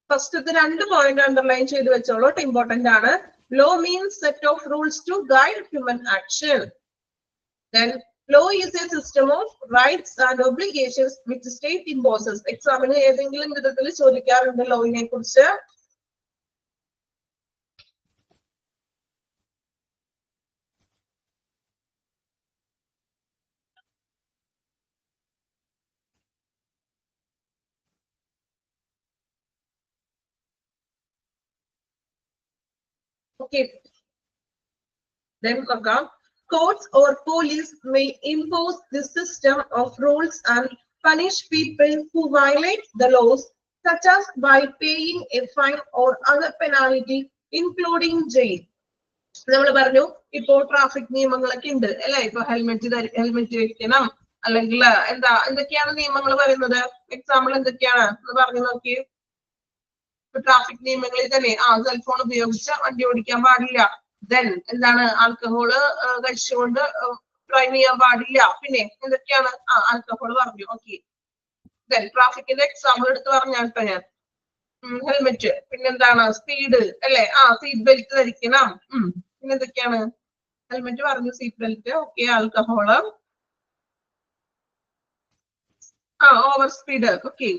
Speaker 1: ഫസ്റ്റത്തെ 2 പോയിന്റ് അണ്ടർലൈൻ ചെയ്ത് വെച്ചോളൂ, ഇമ്പോർട്ടന്റ് ആണ്. Law means set of rules to guide human action. Then law is a system of rights and obligations which state imposes. എക്സാമിന് ഏതെങ്കിലും വിധത്തിൽ ചോദിക്കാറുണ്ട് ലോയിനെ കുറിച്ച്. Okay. Then courts or police may impose this system of rules and punish people who violate the laws, such as by paying a fine or other penalty, including jail. നമ്മൾ പറഞ്ഞു ഇപ്പോ traffic നിയമങ്ങളൊക്കെ ഉണ്ട്, അല്ലെ? ഇപ്പൊ ഹെൽമെറ്റ് വെക്കണം, അല്ലെങ്കിൽ എന്തൊക്കെയാണ് നിയമങ്ങൾ പറയുന്നത്? എക്സാമ്പിൾ എന്തൊക്കെയാണ് എന്ന് പറഞ്ഞു നോക്കി. ട്രാഫിക് നിയമങ്ങളിൽ തന്നെ സെൽഫോൺ ഉപയോഗിച്ച് വണ്ടി ഓടിക്കാൻ പാടില്ല. ദെൻ എന്താണ്? ആൽക്കഹോള് കഴിച്ചുകൊണ്ട് ഡ്രൈവ് ചെയ്യാൻ പാടില്ല. പിന്നെ എന്തൊക്കെയാണ്? ആൽക്കഹോൾ പറഞ്ഞു. ഓക്കെ. ദെൻ ട്രാഫിക്കിന്റെ എക്സാമ്പിൾ എടുത്ത് പറഞ്ഞാട്ടോ ഞാൻ. ഹെൽമെറ്റ്, പിന്നെന്താണ്? സ്പീഡ്, അല്ലെ? സീറ്റ് ബെൽറ്റ് ധരിക്കണം. പിന്നെ എന്തൊക്കെയാണ്? ഹെൽമെറ്റ് പറഞ്ഞു, seat belt, okay. Alcohol, over speed, okay.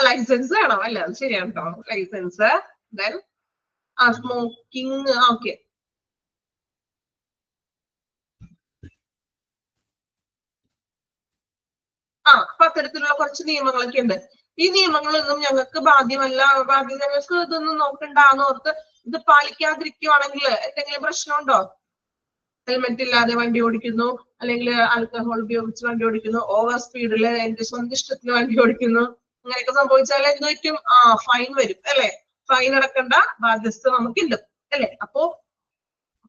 Speaker 1: Licence വേണം, അല്ല? അത് ശരിയാണ് കേട്ടോ, ലൈസൻസ്. Then smoking, okay. അപ്പൊ അത്തരത്തിലുള്ള കുറച്ച് നിയമങ്ങളൊക്കെ ഉണ്ട്. ഈ നിയമങ്ങളൊന്നും ഞങ്ങൾക്ക് ബാധ്യമല്ല, ഞങ്ങൾക്ക് ഇതൊന്നും നോക്കണ്ടെന്ന് ഓർത്ത് ഇത് പാലിക്കാതിരിക്കുവാണെങ്കിൽ എന്തെങ്കിലും പ്രശ്നമുണ്ടോ? ഹെൽമെറ്റ് ഇല്ലാതെ വണ്ടി ഓടിക്കുന്നു, അല്ലെങ്കിൽ ആൽക്കഹോൾ ഉപയോഗിച്ച് വണ്ടി ഓടിക്കുന്നു, ഓവർ സ്പീഡില് എന്റെ സ്വന്തം ഇഷ്ടത്തിന് വണ്ടി ഓടിക്കുന്നു, അങ്ങനെയൊക്കെ സംഭവിച്ചാൽ എന്ത് പറ്റും? ഫൈൻ വരും, അല്ലെ? ഫൈൻ അടക്കേണ്ട ബാധ്യസ്ഥ നമുക്കുണ്ട് അല്ലെ. അപ്പോ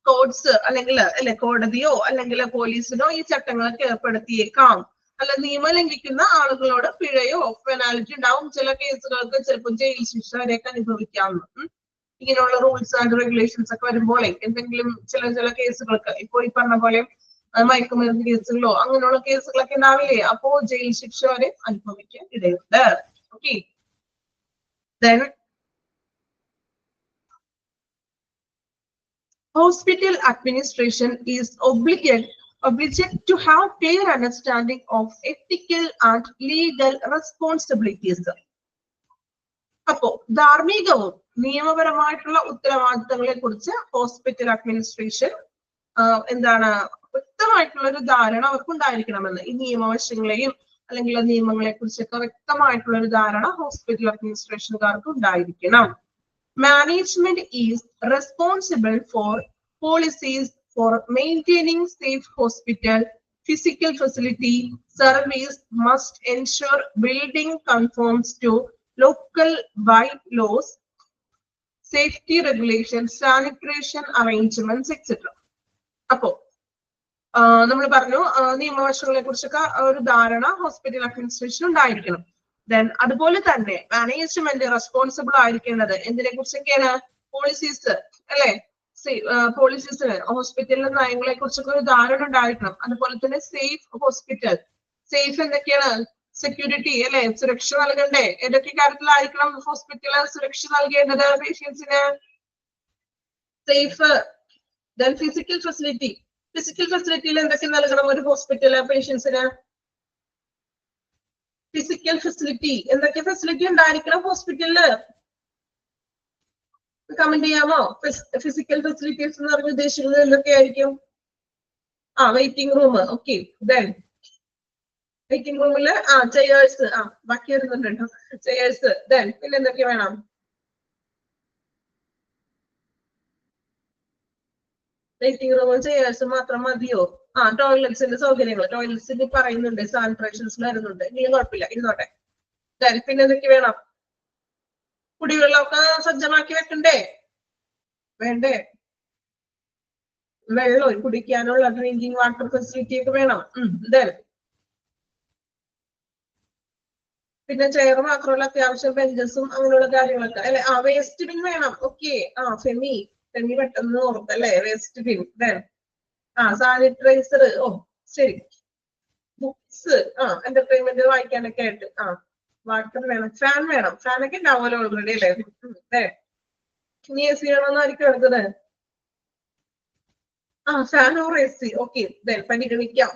Speaker 1: കോഡ്സ് അല്ലെങ്കിൽ അല്ലെ കോടതിയോ അല്ലെങ്കിൽ പോലീസിനോ ഈ ചട്ടങ്ങളൊക്കെ ഏർപ്പെടുത്തിയേക്കാം. അല്ല നിയമം ലംഘിക്കുന്ന ആളുകളോട് പിഴയോ പെനാൽറ്റി ഉണ്ടാവും. ചില കേസുകൾക്ക് ചിലപ്പോൾ ജയിൽ ശിക്ഷ വരെയൊക്കെ അനുഭവിക്കാവുന്ന ഇങ്ങനെയുള്ള റൂൾസ് ആൻഡ് റെഗുലേഷൻസ് ഒക്കെ വരുമ്പോൾ എന്തെങ്കിലും ചില കേസുകൾക്ക് ഇപ്പൊ ഈ പറഞ്ഞ പോലെ മയക്കുമരുന്ന് കേസുകളോ അങ്ങനെയുള്ള കേസുകളൊക്കെ ഉണ്ടാവില്ലേ, അപ്പോ ജയിൽ ശിക്ഷ വരെ അനുഭവിക്കാൻ ഇടയുണ്ട്. Okay, then hospital administration is obliged to have clear understanding of ethical and legal responsibilities. അപ്പോ ധാർമ്മികവും നിയമപരമായിട്ടുള്ള ഉത്തരവാദിത്തങ്ങളെ കുറിച്ച് ഹോസ്പിറ്റൽ അഡ്മിനിസ്ട്രേഷൻ എന്താണ് വ്യക്തമായിട്ടുള്ള ഒരു ധാരണ അവർക്ക് ഉണ്ടായിരിക്കണമെന്ന്. ഈ നിയമവശങ്ങളെയും അല്ലെങ്കിൽ നിയമങ്ങളെ കുറിച്ചൊക്കെ വ്യക്തമായിട്ടുള്ള ഒരു ധാരണ ഹോസ്പിറ്റൽ അഡ്മിനിസ്ട്രേഷൻകാർക്ക് ഉണ്ടായിരിക്കണം. Management is responsible for policies for maintaining safe hospital physical facility. Service must ensure building conforms to local bylaws, safety regulations, sanitation arrangements, etc. അപ്പോ നമ്മൾ പറഞ്ഞു നിയമവശങ്ങളെ കുറിച്ചൊക്കെ ഒരു ധാരണ ഹോസ്പിറ്റൽ അഡ്മിനിസ്ട്രേഷൻ ഉണ്ടായിരിക്കണം. ദെൻ അതുപോലെ തന്നെ മാനേജ്മെന്റ് റെസ്പോൺസിബിൾ ആയിരിക്കേണ്ടത് എന്തിനെ കുറിച്ചൊക്കെയാണ്? പോളിസീസ് അല്ലെ, പോളിസീസിന് ഹോസ്പിറ്റലിലെ നയങ്ങളെ കുറിച്ചൊക്കെ ഒരു ധാരണ ഉണ്ടായിരിക്കണം. അതുപോലെ തന്നെ സേഫ് ഹോസ്പിറ്റൽ, സേഫ് എന്തൊക്കെയാണ്? സെക്യൂരിറ്റി അല്ലെ, സുരക്ഷ നൽകണ്ടേ? ഏതൊക്കെ കാര്യത്തിലായിരിക്കണം ഹോസ്പിറ്റല് സുരക്ഷ നൽകേണ്ടത് പേഷ്യൻസിന്? Safe. Then physical facility, physical ഫെസിലിറ്റിയിൽ എന്തൊക്കെ നൽകണം ഒരു ഹോസ്പിറ്റല് പേഷ്യൻസിന്? ഫിസിക്കൽ ഫെസിലിറ്റി എന്തൊക്കെ ഫെസിലിറ്റി ഉണ്ടായിരിക്കണം ഹോസ്പിറ്റലില്? കമന്റ് ചെയ്യാമോ? ഫിസിക്കൽ ഫെസിലിറ്റീസ് എന്ന് പറഞ്ഞ് ഉദ്ദേശിക്കുന്നത് എന്തൊക്കെയായിരിക്കും? Waiting room. Okay, then waiting റൂമില് ചെയേഴ്സ്, ബാക്കി വരുന്നുണ്ട് കേട്ടോ, ചെയേഴ്സ്. ദെൻ പിന്നെ എന്തൊക്കെ വേണം? വെയിറ്റിംഗ് റൂമും ചെയേഴ്സ് മാത്രം മതിയോ? ടോയ്ലറ്റ്സിന്റെ സൗകര്യങ്ങൾ, ടോയ്ലറ്റ്സിന് പറയുന്നുണ്ട്, സാനിറ്റൈസേഷൻ വരുന്നുണ്ട്, ഇനി കുഴപ്പമില്ല, ഇരുന്നോട്ടെ. പിന്നെ എന്തൊക്കെ വേണം? കുടിവെള്ളമൊക്കെ സജ്ജമാക്കി വെക്കണ്ടേ? വേണ്ടേ? വെള്ളം കുടിക്കാനുള്ള ഡ്രിങ്കിങ് വാട്ടർ ഫെസിലിറ്റി ഒക്കെ വേണം. പിന്നെ ചെയർ മാത്രമല്ല അത്യാവശ്യം ബെഞ്ചസും അങ്ങനെയുള്ള കാര്യങ്ങളൊക്കെ അല്ലെ. വേസ്റ്റ് ബിൻ വേണം. ഓക്കെ, ഫെമി പെട്ടെന്ന് ഓർത്തല്ലേ, വേസ്റ്റ് ബിൻ. സാനിറ്റൈസർ. ശരി. ബുക്സ്, എന്റർടൈൻമെന്റ് വായിക്കാനൊക്കെ ആയിട്ട്. വാട്ടർ വേണം. ഫാൻ വേണം. ഫാനൊക്കെ ഉണ്ടാവുമല്ലോ ഓൾറെഡി അല്ലേ. ഇനി എ സി വേണമെന്നായിരിക്കും എടുത്തത്. Fan or A C. Okay, പരിഗണിക്കാം.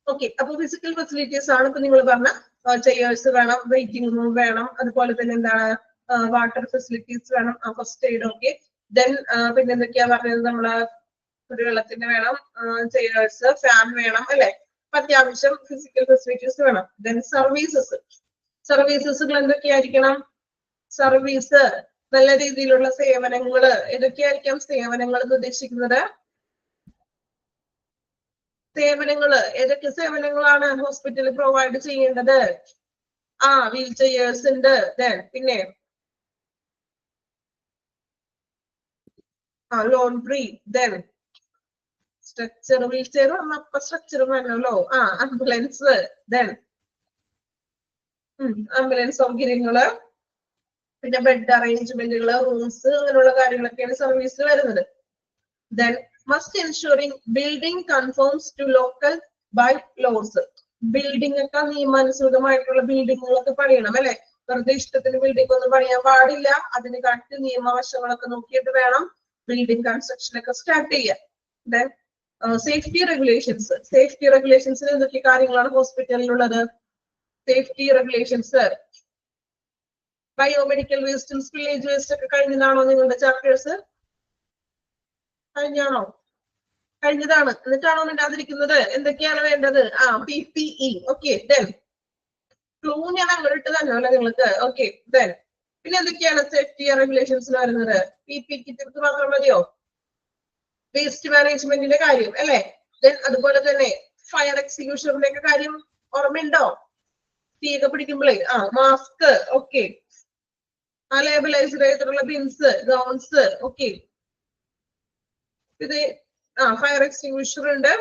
Speaker 1: ഓക്കെ, അപ്പൊ ഫിസിക്കൽ ഫെസിലിറ്റീസ് ആണ് ഇപ്പൊ നിങ്ങൾ പറഞ്ഞ ചെയേഴ്സ് വേണം, വെയിറ്റിംഗ് റൂം വേണം, അതുപോലെ തന്നെ എന്താണ് വാട്ടർ ഫെസിലിറ്റീസ് വേണം, ഫസ്റ്റ് എയ്ഡ്. ഓക്കെ, ദെൻ പിന്നെ എന്തൊക്കെയാ പറഞ്ഞത്? നമ്മള് കുടിവെള്ളത്തിന് വേണം, ചെയേഴ്സ്, ഫാൻ വേണം അല്ലെ. അത്യാവശ്യം ഫിസിക്കൽ ഫെസിലിറ്റീസ് വേണം. ദെൻ സർവീസസ്, സർവീസസുകൾ എന്തൊക്കെയായിരിക്കണം? സർവീസ് നല്ല രീതിയിലുള്ള സേവനങ്ങള്. ഏതൊക്കെയായിരിക്കാം സേവനങ്ങൾ എന്ന് ഉദ്ദേശിക്കുന്നത്? സേവനങ്ങള് ഏതൊക്കെ സേവനങ്ങളാണ് ഹോസ്പിറ്റലിൽ പ്രൊവൈഡ് ചെയ്യേണ്ടത്? വീൽ ചെയേഴ്സ് ഉണ്ട്. പിന്നെ ലോണ്ട്രി, സ്ട്രക്ചർ. വീൽ ചെയർ അപ്പൊ സ്ട്രക്ചർ വേണമല്ലോ. ആംബുലൻസ്, ആംബുലൻസ് സൗകര്യങ്ങള്, പിന്നെ ബെഡ് അറേഞ്ച്മെന്റുകള്, റൂംസ്, അങ്ങനെയുള്ള കാര്യങ്ങളൊക്കെയാണ് സർവീസിൽ വരുന്നത്. Then must ensuring building conforms to local bylaws. Building ഒക്കെ നിയമാനുസൃതമായിട്ടുള്ള ബിൽഡിങ്ങുകളൊക്കെ പണിയണം അല്ലെ. വെറുതെ ഇഷ്ടത്തിന് ബിൽഡിംഗ് ഒന്നും പണിയാൻ പാടില്ല. അതിന് കറക്റ്റ് നിയമവശങ്ങളൊക്കെ നോക്കിയിട്ട് വേണം ബിൽഡിംഗ് കൺസ്ട്രക്ഷൻ ഒക്കെ സ്റ്റാർട്ട് ചെയ്യാൻ. ദെൻ സേഫ്റ്റി റെഗുലേഷൻസ്, സേഫ്റ്റി റെഗുലേഷൻസിൽ എന്തൊക്കെ കാര്യങ്ങളാണ് ഹോസ്പിറ്റലിലുള്ളത്? സേഫ്റ്റി റെഗുലേഷൻസ്, ബയോമെഡിക്കൽ വേസ്റ്റും സ്പില്ലേജ് വേസ്റ്റ് ഒക്കെ കഴിഞ്ഞതാണോ നിങ്ങളുടെ ചാപ്റ്റേഴ്സ്? കഴിഞ്ഞാണോ? കഴിഞ്ഞതാണ്. എന്നിട്ടാണോ മിണ്ടാതിരിക്കുന്നത്? എന്തൊക്കെയാണ് വേണ്ടത്? PPE. ഓക്കെ, ക്ലൂ ഞാൻ അങ്ങോട്ട് തന്നല്ലോ നിങ്ങൾക്ക്. ഓക്കെ, പിന്നെ എന്തൊക്കെയാണ് സേഫ്റ്റി റെഗുലേഷൻസിൽ വരുന്നത്? PPE കിറ്റ് മാത്രം മതിയോ? വേസ്റ്റ് മാനേജ്മെന്റിന്റെ കാര്യം അല്ലെ. അതുപോലെ തന്നെ ഫയർ എക്സിക്യൂഷന്റെ ഒക്കെ കാര്യം ഓർമ്മയുണ്ടോ? തീയൊക്കെ പിടിക്കുമ്പോഴേ മാസ്ക്, ഓക്കെ, ലേബലൈസ്ഡ് ആയിട്ടുള്ള ബിൻസ്, ഗൗൺസ്, ഓക്കെ, ഇത് ഫയർ എക്സ്റ്റിംഗ്വിഷർ ഉണ്ട്.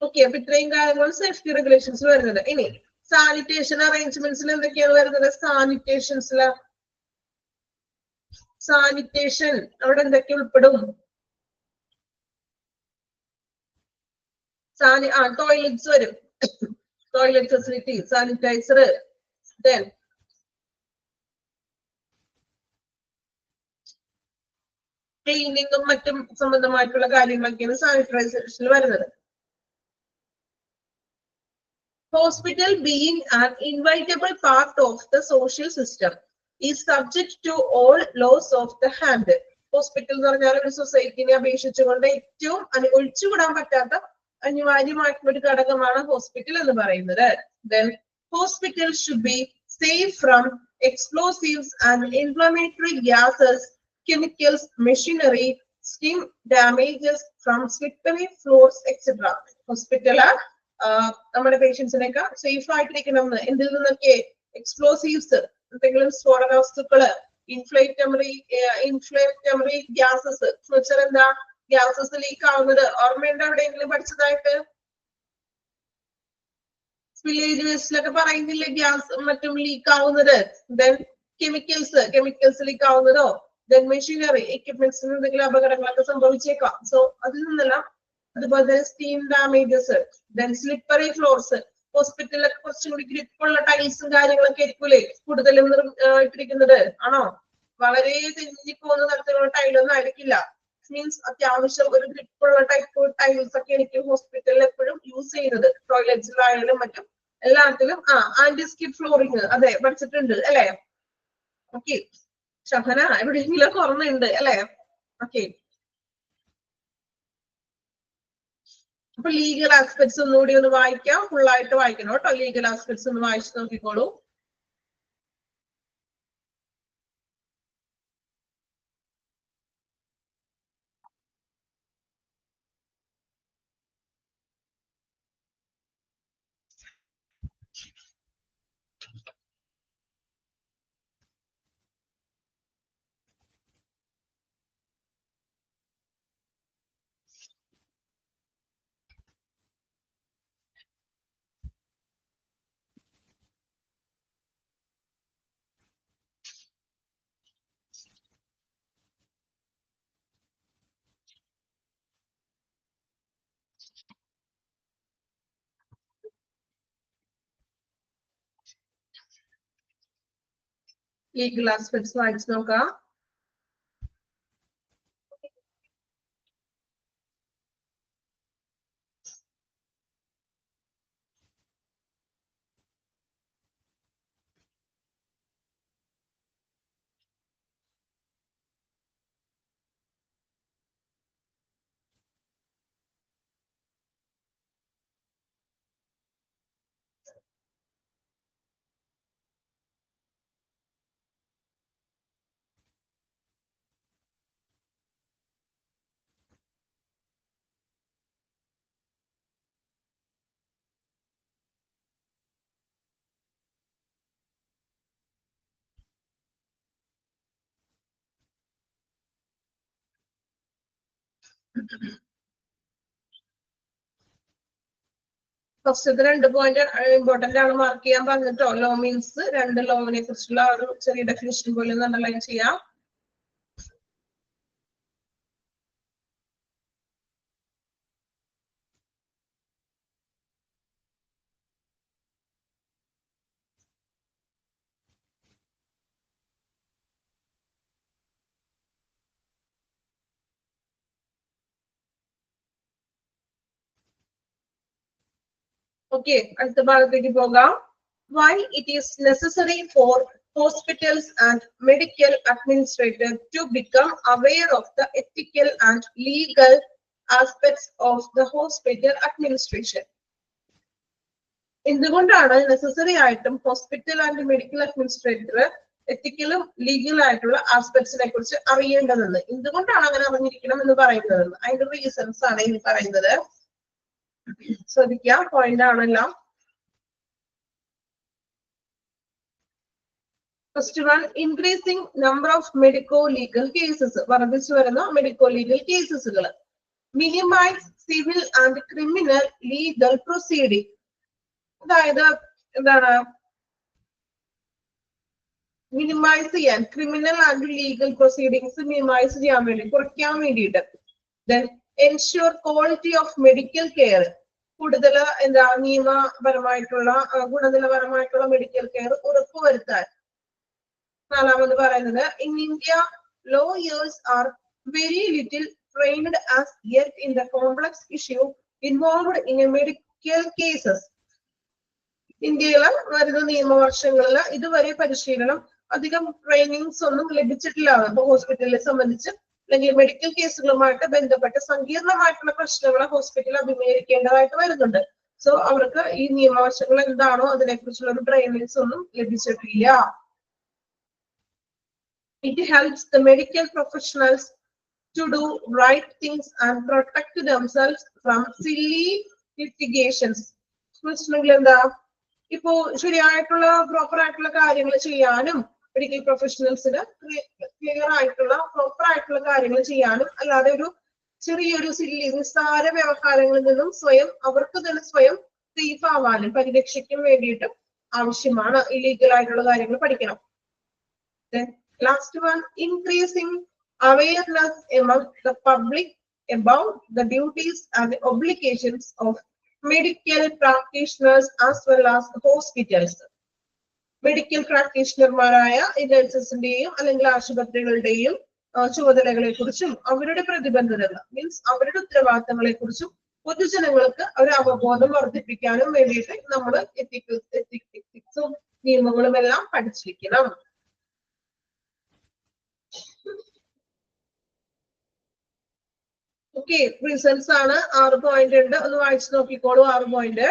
Speaker 1: ഓക്കെ, അപ്പൊ ഇത്രയും കാര്യങ്ങൾ സേഫ്റ്റി റെഗുലേഷൻസ് വരുന്നത്. ഇനി സാനിറ്റേഷൻ അറേഞ്ച്മെന്റ്സിൽ എന്തൊക്കെയാണ് വരുന്നത്? സാനിറ്റേഷൻ അവിടെ എന്തൊക്കെ ഉൾപ്പെടും? ടോയ്ലറ്റ്സ് വരും, ടോയ്ലറ്റ് ഫെസിലിറ്റി, സാനിറ്റൈസർ, ദെൻ ക്ലീനിങ്ങും മറ്റും സംബന്ധമായിട്ടുള്ള കാര്യങ്ങളൊക്കെയാണ് സാനിറ്റൈസേഷനിൽ വരുന്നത്. Hospital being an inevitable part of the social system is subject to all laws of the hand. Hospital എന്ന് പറഞ്ഞാൽ ഒരു സൊസൈറ്റിനെ അപേക്ഷിച്ചുകൊണ്ട് ഏറ്റവും ഒഴിച്ചുകൂടാൻ പറ്റാത്ത അനിവാര്യമായിട്ടുള്ള ഒരു ഘടകമാണ് ഹോസ്പിറ്റൽ എന്ന് പറയുന്നത്. Then hospital should be safe from explosives and inflammatory gases, chemicals, machinery, skin damages from slippery floors, etc. Hospital നമ്മുടെ പേഷ്യൻസിനൊക്കെ സേഫ് ആയിട്ടിരിക്കണം. എന്തിൽ നിന്നൊക്കെ? എക്സ്പ്ലോസീവ്സ്, എന്തെങ്കിലും സ്ഫോടക വസ്തുക്കള്, ഇൻഫ്ലേറ്റമറി ഗ്യാസസ് എന്ന് വെച്ചാൽ എന്താ? ഗ്യാസസ് ലീക്ക് ആവുന്നത് ഓർമ്മയുണ്ട്? എവിടെയെങ്കിലും പഠിച്ചതായിട്ട്? സ്പില്ലേജ് വേസ്റ്റിലൊക്കെ പറയുന്നില്ലേ ഗ്യാസ് മറ്റും ലീക്ക് ആവുന്നത്? ദെൻ കെമിക്കൽസ് ലീക്ക് ആവുന്നതോ, ദെൻ മെഷീനറി എക്യുപ്മെന്റ്സിന് എന്തെങ്കിലും അപകടങ്ങളൊക്കെ സംഭവിച്ചേക്കാം. സോ അതിൽ നിന്നെല്ലാം, അതുപോലെ തന്നെ steam damages, then slippery floors. ഹോസ്പിറ്റലിലൊക്കെ കുറച്ചും കൂടി ഗ്രിപ്പുള്ള ടൈൽസും കാര്യങ്ങളൊക്കെ ആയിരിക്കൂലേ കൂടുതലും ഇട്ടിരിക്കുന്നത്? ആണോ? വളരെ തെന്നി പോകുന്ന തരത്തിലുള്ള ടൈലൊന്നും ആയിരിക്കില്ല. മീൻസ് അത്യാവശ്യം ഒരു ഗ്രിപ്പുള്ള ടൈപ്പ് ടൈൽസ് ഒക്കെ ആയിരിക്കും ഹോസ്പിറ്റലിൽ എപ്പോഴും യൂസ് ചെയ്യുന്നത്. ടോയ്ലറ്റ്സിലായാലും മറ്റും എല്ലാത്തിലും. ആന്റി സ്കിഡ് ഫ്ലോറിങ്, അതെ പഠിച്ചിട്ടുണ്ട് അല്ലെ? ഓക്കെ, ഷഹന എവിടെയെങ്കിലും ഓർമ്മയുണ്ട് അല്ലെ? ഓക്കെ, അപ്പൊ ലീഗൽ ആസ്പെക്ട്സ് ഒന്നുകൂടി ഒന്ന് വായിക്കാം. ഫുള്ളായിട്ട് വായിക്കണം കേട്ടോ. ലീഗൽ ആസ്പെക്ട്സ് ഒന്ന് വായിച്ചു നോക്കിക്കോളൂ. ലീഗൽ ആസ്പെക്ട്സ് വായിച്ചു നോക്കാം. ഫസ്റ്റത്തെ 2 പോയിന്റ് ഇമ്പോർട്ടന്റ് ആണ്, മാർക്ക് ചെയ്യാൻ പറഞ്ഞിട്ടോ. ലോ മീൻസ് 2 ലോവിനെ കുറിച്ചുള്ള ഒരു ചെറിയ ഡെഫിനിഷൻ പോലെ അണ്ടർലൈൻ ചെയ്യാം. ഓക്കെ, അടുത്ത ഭാഗത്തേക്ക് പോകാം. Why it is necessary for hospitals and medical administrators to become aware of the ethical and legal aspects of the hospital administration. എന്തുകൊണ്ടാണ് നെസസറി ആയിട്ടും ഹോസ്പിറ്റൽ ആൻഡ് മെഡിക്കൽ അഡ്മിനിസ്ട്രേറ്റർ എത്തിക്കലും ലീഗൽ ആയിട്ടുള്ള ആസ്പെക്ട്സിനെ കുറിച്ച് അറിയേണ്ടതെന്ന്? എന്തുകൊണ്ടാണ് അങ്ങനെ അറിഞ്ഞിരിക്കണം എന്ന് പറയുന്നത്? അതിന്റെ റീസൺസ് ആണ് ഇനി പറയുന്നത്. ശ്രദ്ധിക്കുക, പോയിന്റ് ആണല്ലോ. First one, increasing number of medico legal cases. വർദ്ധിച്ചു വരുന്ന മെഡിക്കോ ലീഗൽ കേസസുകൾ. Minimise civil and criminal legal proceeding. അതായത് എന്താണ്, മിനിമൈസ് ചെയ്യാൻ, criminal and legal proceedings minimise ചെയ്യാൻ വേണ്ടി, കുറയ്ക്കാൻ വേണ്ടിയിട്ട്. Then ensure quality of medical care. കൂടുതൽ എന്താ നിയമപരമായിട്ടുള്ള ഗുണനിലവാരമായിട്ടുള്ള മെഡിക്കൽ കെയർ ഉറപ്പുവരുത്താൻ. നാലാമത് പറയുന്നത്, in India lawyers are very little trained as yet in the complex issue involved in a medical cases. ഇന്ത്യയിലെ വരുന്ന നിയമവർഷങ്ങളിൽ ഇതുവരെ പരിശീലനം, അധികം ട്രെയിനിങ്സ് ഒന്നും ലഭിച്ചിട്ടില്ല. അപ്പൊ ഹോസ്പിറ്റലിനെ സംബന്ധിച്ച് അല്ലെങ്കിൽ മെഡിക്കൽ കേസുകളുമായിട്ട് ബന്ധപ്പെട്ട സങ്കീർണമായിട്ടുള്ള പ്രശ്നങ്ങളെ ഹോസ്പിറ്റൽ അഭിമുഖീകരിക്കേണ്ടതായിട്ട് വരുന്നുണ്ട്. സോ അവർക്ക് ഈ നിയമവശങ്ങൾ എന്താണോ അതിനെക്കുറിച്ചുള്ള ഒരു ട്രെയിനിങ്സ് ഒന്നും ലഭിച്ചിട്ടില്ല. It helps the medical professionals to do right things and protect themselves from silly litigations. എന്താ, ഇപ്പോ ശരിയായിട്ടുള്ള പ്രോപ്പർ ആയിട്ടുള്ള കാര്യങ്ങൾ ചെയ്യാനും മെഡിക്കൽ പ്രൊഫഷണൽസിന് ക്ലിയർ ആയിട്ടുള്ള പ്രോപ്പർ ആയിട്ടുള്ള കാര്യങ്ങൾ ചെയ്യാനും, അല്ലാതെ ഒരു ചെറിയൊരു നിസ്സാര വ്യവഹാരങ്ങളിൽ നിന്നും അവർക്ക് തന്നെ സ്വയം സേഫ് ആവാനും പരിരക്ഷയ്ക്കും വേണ്ടിയിട്ട് ആവശ്യമാണ് ഇല്ലീഗൽ ആയിട്ടുള്ള കാര്യങ്ങൾ പഠിക്കണം. Last one, increasing awareness among the public about the duties and obligations of medical practitioners as well as hospitals. Medical പ്രാക്ടീഷണർമാരായ നഴ്സസിന്റെയും അല്ലെങ്കിൽ ആശുപത്രികളുടെയും ചുമതലകളെ കുറിച്ചും അവരുടെ പ്രതിബദ്ധതകൾ, മീൻസ് അവരുടെ ഉത്തരവാദിത്തങ്ങളെ കുറിച്ചും പൊതുജനങ്ങൾക്ക് ഒരു അവബോധം വർദ്ധിപ്പിക്കാനും വേണ്ടിയിട്ട് നമ്മൾ എത്തിക്സും നിയമങ്ങളും എല്ലാം പഠിച്ചിരിക്കണം. ഓക്കെ, റിസൾട്ട്സ് ആണ്. 6 പോയിന്റ് ഉണ്ട്, ഒന്ന് വായിച്ചു നോക്കിക്കോളൂ. 6 പോയിന്റ്.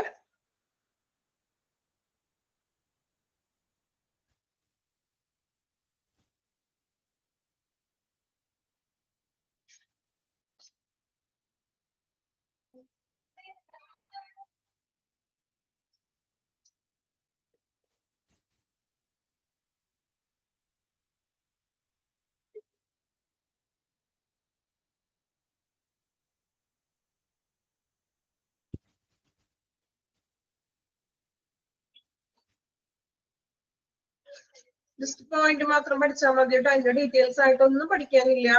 Speaker 1: ജസ്റ്റ് പോയിന്റ് മാത്രം പഠിച്ചാൽ മതി കേട്ടോ. അതിന്റെ ഡീറ്റെയിൽസ് ആയിട്ടൊന്നും പഠിക്കാനില്ല.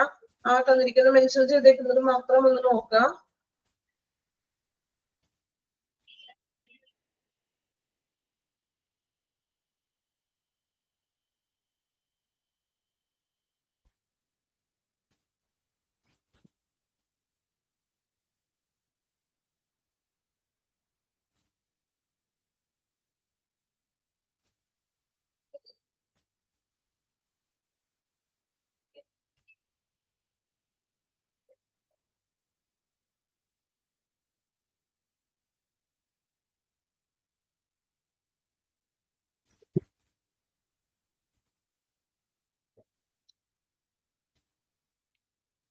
Speaker 1: ആ തന്നിരിക്കുന്ന മെൻഷൻ ചെയ്തേക്കുന്നത് മാത്രം ഒന്ന് നോക്കാം.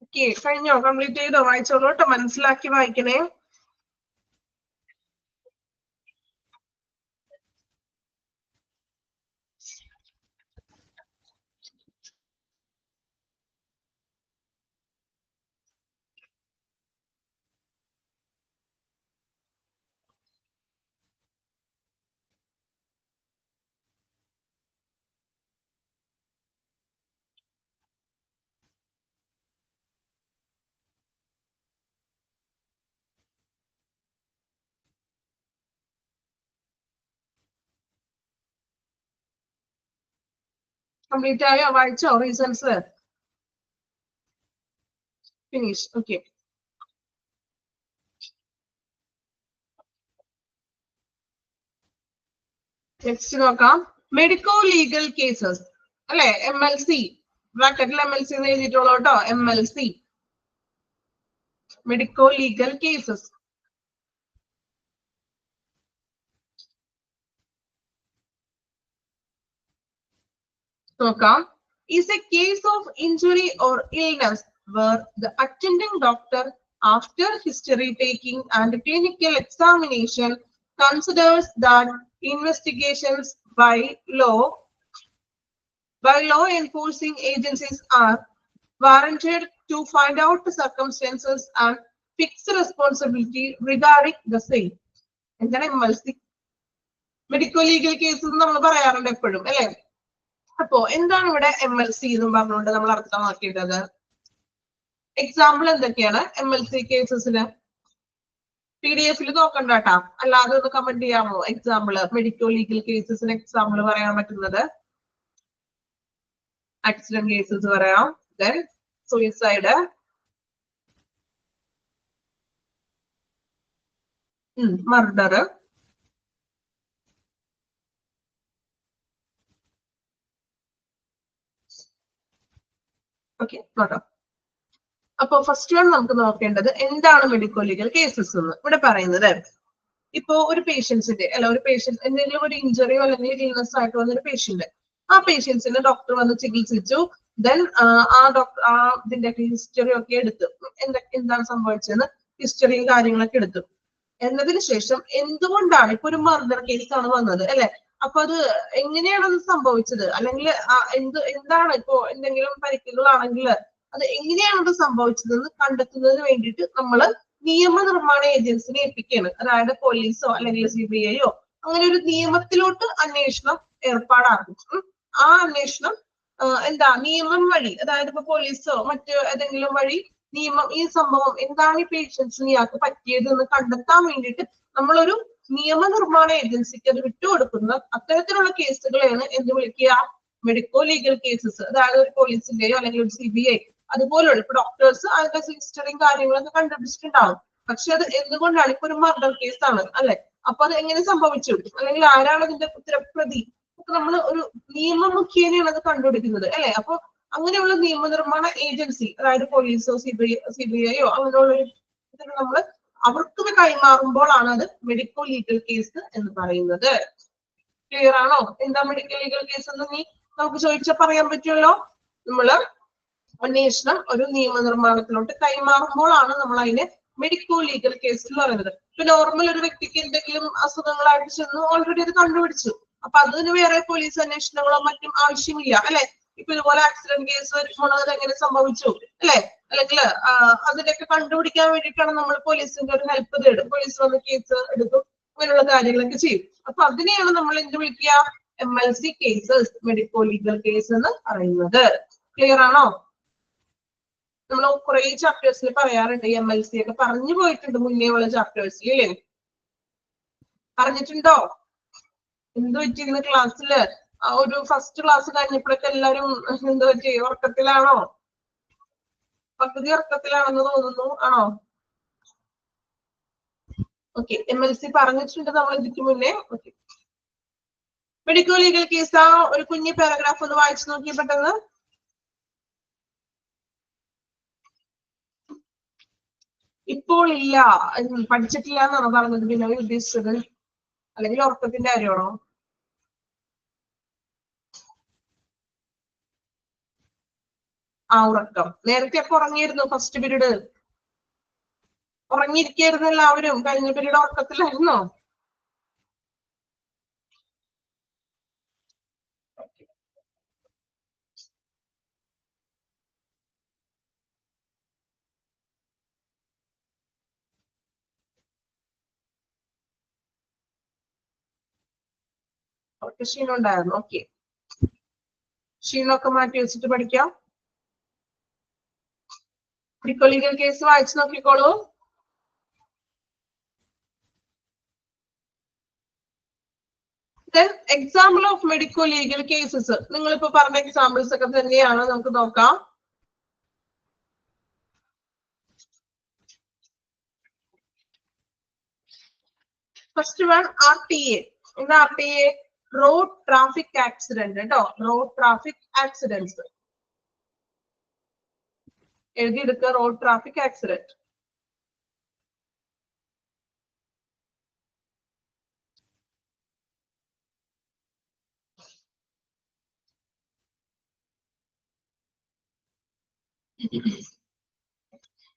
Speaker 1: ഓക്കെ, കഴിഞ്ഞോ? കംപ്ലീറ്റ് ചെയ്തോ? വായിച്ചോളൂ കേട്ടോ, മനസ്സിലാക്കി വായിക്കണേ. കംപ്ലീറ്റ് ആയോ? വായിച്ചോ? Reasons finish. ഓക്കെ, നെക്സ്റ്റ് നോക്കാം. മെഡിക്കോ ലീഗൽ കേസസ് അല്ലെ, MLC. ബ്രാക്കറ്റിൽ MLC എന്ന് എഴുതിയിട്ടുള്ളൂ കേട്ടോ. MLC, medico legal cases. നോക്കാം. Is a case of injury or illness where the attending doctor after history taking and clinical examination considers that investigations by law enforcing agencies are warranted to find out the circumstances and fix responsibility regarding the same. എന്താണ് MLC? Medical legal case നമ്മൾ പറയാറുണ്ട് എപ്പോഴും അല്ലെ. അപ്പോ എന്താണ് ഇവിടെ MLC എന്നും പറഞ്ഞുകൊണ്ട് നമ്മൾ അർത്ഥമാക്കേണ്ടത്? എക്സാമ്പിൾ എന്തൊക്കെയാണ് MLC കേസസിന്? PDF നോക്കണ്ട കേട്ടാ, അല്ലാതെ ഒന്ന് കമന്റ് ചെയ്യാമോ? എക്സാമ്പിള് മെഡിക്കൽ ലീഗൽ കേസസിന് എക്സാമ്പിൾ പറയാൻ പറ്റുന്നത്? ആക്സിഡന്റ് കേസസ് പറയാം, ദെൻ സൂയിസൈഡ്, മർഡർ, ഓക്കെ നോട്ടോ. അപ്പൊ ഫസ്റ്റ് വൺ നമുക്ക് നോക്കേണ്ടത് എന്താണ് മെഡിക്കൽ ലീഗൽ കേസസ് എന്ന്. ഇവിടെ പറയുന്നത് ഇപ്പോ ഒരു പേഷ്യൻസിന്റെ അല്ല ഒരു പേഷ്യന്റ് എന്തെങ്കിലും ഒരു ഇഞ്ചറിയോ അല്ലെങ്കിൽ ഇൽനെസ് ആയിട്ട് വന്നൊരു പേഷ്യന്റ്, ആ പേഷ്യൻസിന് ഡോക്ടർ വന്ന് ചികിത്സിച്ചു, ദെൻ ആ ഇതിന്റെ ഹിസ്റ്ററി ഒക്കെ എടുത്തു, എന്താണ് സംഭവിച്ചതെന്ന് ഹിസ്റ്ററിയും കാര്യങ്ങളൊക്കെ എടുത്തു. എന്നതിന് ശേഷം എന്തുകൊണ്ടാണ് ഇപ്പൊ ഒരു മർഡർ കേസ് ആണ് വന്നത് അല്ലെ, അപ്പൊ അത് എങ്ങനെയാണ് അത് സംഭവിച്ചത്, അല്ലെങ്കിൽ എന്താണ് ഇപ്പോ എന്തെങ്കിലും പരിക്കുകളാണെങ്കിൽ അത് എങ്ങനെയാണ് അത് സംഭവിച്ചതെന്ന് കണ്ടെത്തുന്നതിന് വേണ്ടിയിട്ട് നമ്മൾ നിയമനിർമ്മാണ ഏജൻസിനെ ഏൽപ്പിക്കുകയാണ്. അതായത് പോലീസോ അല്ലെങ്കിൽ CBI അങ്ങനെ ഒരു നിയമത്തിലോട്ട് അന്വേഷണം ഏർപ്പാടാക്കും. ആ അന്വേഷണം നിയമം വഴി, അതായത് ഇപ്പൊ പോലീസോ മറ്റ് ഏതെങ്കിലും വഴി നിയമം ഈ സംഭവം എന്താണ് ഈ പേഷ്യൻസിന് ഇയാൾക്ക് പറ്റിയത് എന്ന് കണ്ടെത്താൻ വേണ്ടിയിട്ട് നമ്മളൊരു നിയമനിർമ്മാണ ഏജൻസിക്ക് അത് വിട്ടുകൊടുക്കുന്ന അത്തരത്തിലുള്ള കേസുകളെയാണ് എന്ത് വിളിക്കുക? Medico legal cases. അതായത് ഒരു പോലീസിന്റെയോ അല്ലെങ്കിൽ ഒരു CBI അതുപോലുള്ള ഇപ്പൊ ഡോക്ടേഴ്സ് അതിന്റെ ഹിസ്റ്ററിയും കാര്യങ്ങളൊക്കെ കണ്ടുപിടിച്ചിട്ടുണ്ടാവും. പക്ഷെ അത് എന്തുകൊണ്ടാണ് ഇപ്പൊ ഒരു മർഡർ കേസാണ് അല്ലെ, അപ്പൊ അത് എങ്ങനെ സംഭവിച്ചു, അല്ലെങ്കിൽ ആരാണ് അതിന്റെ ഉത്തരപ്രതി, നമ്മൾ ഒരു നിയമം മുഖേനയാണ് അത് കണ്ടുപിടിക്കുന്നത് അല്ലെ. അപ്പൊ അങ്ങനെയുള്ള നിയമനിർമ്മാണ ഏജൻസി, അതായത് പോലീസോ CBI അങ്ങനെയുള്ള നമ്മൾ അവർക്ക് കൈമാറുമ്പോഴാണ് അത് മെഡിക്കൽ ലീഗൽ കേസ് എന്ന് പറയുന്നത്. ക്ലിയർ ആണോ? എന്താ മെഡിക്കൽ ലീഗൽ കേസ് എന്ന് നമുക്ക് ചോദിച്ചാൽ പറയാൻ പറ്റുമല്ലോ. നമ്മള് അന്വേഷണം ഒരു നിയമനിർമ്മാണത്തിലോട്ട് കൈമാറുമ്പോഴാണ് നമ്മൾ അതിനെ മെഡിക്കോ ലീഗൽ കേസ് എന്ന് പറയുന്നത്. ഇപ്പൊ നോർമൽ ഒരു വ്യക്തിക്ക് എന്തെങ്കിലും അസുഖങ്ങളായിട്ട് ചെന്ന് ഓൾറെഡി അത് കണ്ടുപിടിച്ചു, അപ്പൊ അതിന് വേറെ പോലീസ് അന്വേഷണങ്ങളോ മറ്റും ആവശ്യമില്ല അല്ലെ. ഇപ്പൊ ഇതുപോലെ ആക്സിഡന്റ് കേസ് വരുമ്പോൾ അത് എങ്ങനെ സംഭവിച്ചു അല്ലെ, അല്ലെങ്കിൽ അതിനൊക്കെ കണ്ടുപിടിക്കാൻ വേണ്ടിയിട്ടാണ് നമ്മൾ പോലീസിന്റെ ഒരു ഹെൽപ്പ് തേടും. പോലീസ് വന്ന് കേസ് എടുക്കും, അങ്ങനെയുള്ള കാര്യങ്ങളൊക്കെ ചെയ്യും. അപ്പൊ അതിനെയാണ് നമ്മൾ എന്ത് വിളിക്കുക? MLC cases, medico legal case എന്ന് പറയുന്നത്. ക്ലിയർ ആണോ? നമ്മൾ കുറെ ചാപ്റ്റേഴ്സിൽ പറയാറുണ്ട് MLC ഒക്കെ, പറഞ്ഞു പോയിട്ടുണ്ട് മുന്നേ ഉള്ള ചാപ്റ്റേഴ്സിൽ അല്ലേ? പറഞ്ഞിട്ടുണ്ടോ? എന്ത് പറ്റിയിരുന്ന ക്ലാസ്സില് ഒരു ഫസ്റ്റ് ക്ലാസ് കഴിഞ്ഞപ്പോഴൊക്കെ എല്ലാരും എന്ത് പറ്റി? ഉറക്കത്തിലാണോ? പകുതി ഉറക്കത്തിലാണെന്ന് തോന്നുന്നു, ആണോ? ഓക്കെ, MLC പറഞ്ഞിട്ടുണ്ട് നമ്മൾ ഇതിക്ക് മുന്നേ. ഓക്കെ, മെഡിക്കോ ലീഗൽ കേസ് ആ ഒരു കുഞ്ഞു പാരഗ്രാഫ് ഒന്ന് വായിച്ചു നോക്കി പെട്ടെന്ന്. ഇപ്പോൾ ഇല്ല, പഠിച്ചിട്ടില്ല എന്നാണോ പറഞ്ഞത്? പിന്നെ ഉദ്ദേശിച്ചത് അല്ലെങ്കിൽ ഉറക്കത്തിന്റെ കാര്യമാണോ? ഉറക്കം. നേരത്തെ അപ്പൊ ഉറങ്ങിയിരുന്നു ഫസ്റ്റ് പീരീഡ്? ഉറങ്ങിയിരിക്കായിരുന്നു എല്ലാവരും? കഴിഞ്ഞ പീരീഡ് ഉറക്കത്തിലായിരുന്നോ? അവർക്ക് ക്ഷീണം ഉണ്ടായിരുന്നു. ഓക്കെ, ക്ഷീണമൊക്കെ മാറ്റി വെച്ചിട്ട് പഠിക്കാം. മെഡിക്കോ ലീഗൽ കേസ് വായിച്ചു നോക്കിക്കോളൂ. Example of medico legal cases, നിങ്ങളിപ്പോ പറഞ്ഞ എക്സാമ്പിൾസ് ഒക്കെ തന്നെയാണ്, നമുക്ക് നോക്കാം. First one RTA. എന്താ RTA? റോഡ് ട്രാഫിക് ആക്സിഡന്റ് കേട്ടോ. റോഡ് ട്രാഫിക് ആക്സിഡൻസ് എഴുതിയെടുക്കുക. Road traffic accident.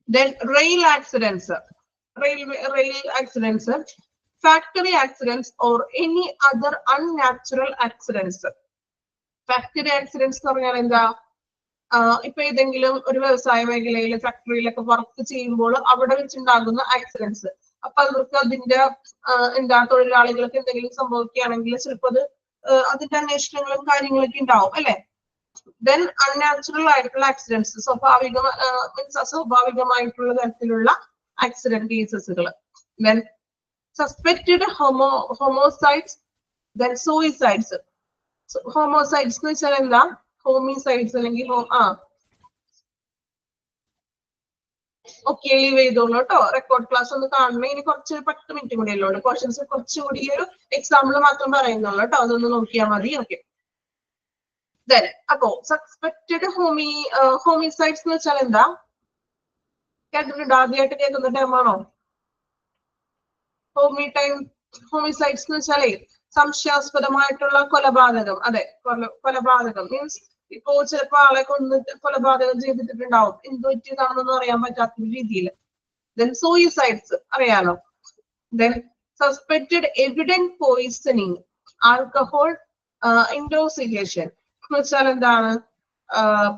Speaker 1: Then rail accidents, rail accidents, factory accidents or any other unnatural accidents. Factory accidents എന്ന് പറഞ്ഞാൽ എന്താ? ഇപ്പൊ ഏതെങ്കിലും ഒരു വ്യവസായ മേഖലയിൽ ഫാക്ടറിയിലൊക്കെ വർക്ക് ചെയ്യുമ്പോൾ അവിടെ വെച്ചുണ്ടാകുന്ന ആക്സിഡൻസ്. അപ്പൊ അവർക്ക് അതിന്റെ എന്താ തൊഴിലാളികൾക്ക് എന്തെങ്കിലും സംഭവിക്കുകയാണെങ്കിൽ ചിലപ്പോൾ അത് അതിന്റെ അന്വേഷണങ്ങളും കാര്യങ്ങളൊക്കെ ഉണ്ടാവും അല്ലെ. ദെൻ അൺനാച്ചുറൽ ആയിട്ടുള്ള ആക്സിഡൻസ്, അസ്വാഭാവികമായിട്ടുള്ള തരത്തിലുള്ള ആക്സിഡന്റ് കേസസുകൾ. Then suspected homicides, then suicides. Homicides എന്ന് വെച്ചാൽ എന്താ? ഹോമിസൈഡ്സ് അല്ലെങ്കിൽ ഓക്കെ ലീവ് ചെയ്തോളൂ കേട്ടോ. റെക്കോർഡ് ക്ലാസ് ഒന്ന് കാണണേ. ഇനി കുറച്ച് 10 മിനിറ്റ് കൂടി ഉള്ളൂ. ക്വസ്റ്റ്യൻസ് കുറച്ചുകൂടി ഒരു എക്സാമ്പിൾ മാത്രം പറയുന്നുള്ളൂ കേട്ടോ. അതൊന്ന് നോക്കിയാൽ മതി. ഓക്കെ. അപ്പോ സസ്പെക്റ്റഡ് ഹോമിസൈഡ്സ് എന്ന് വെച്ചാൽ എന്താ? കേട്ടിട്ടുണ്ടോ? ആദ്യമായിട്ട് കേൾക്കുന്ന ടൈമാണോ? ഹോമിസൈഡ്സ് എന്ന് വെച്ചാലേ സംശയാസ്പദമായിട്ടുള്ള കൊലപാതകം. അതെ, കൊലപാതകം മീൻസ് ഇപ്പോ ചിലപ്പോ ആളെ കൊലപാതകം ചെയ്തിട്ടുണ്ടാവും, എന്ത് പറ്റിയതാണെന്നൊന്നും അറിയാൻ പറ്റാത്ത രീതിയിൽ. ദെൻ സൂയിസൈഡ്സ് അറിയാലോ. Then suspected evident poisoning, alcohol intoxication എന്ന് വെച്ചാൽ എന്താണ്?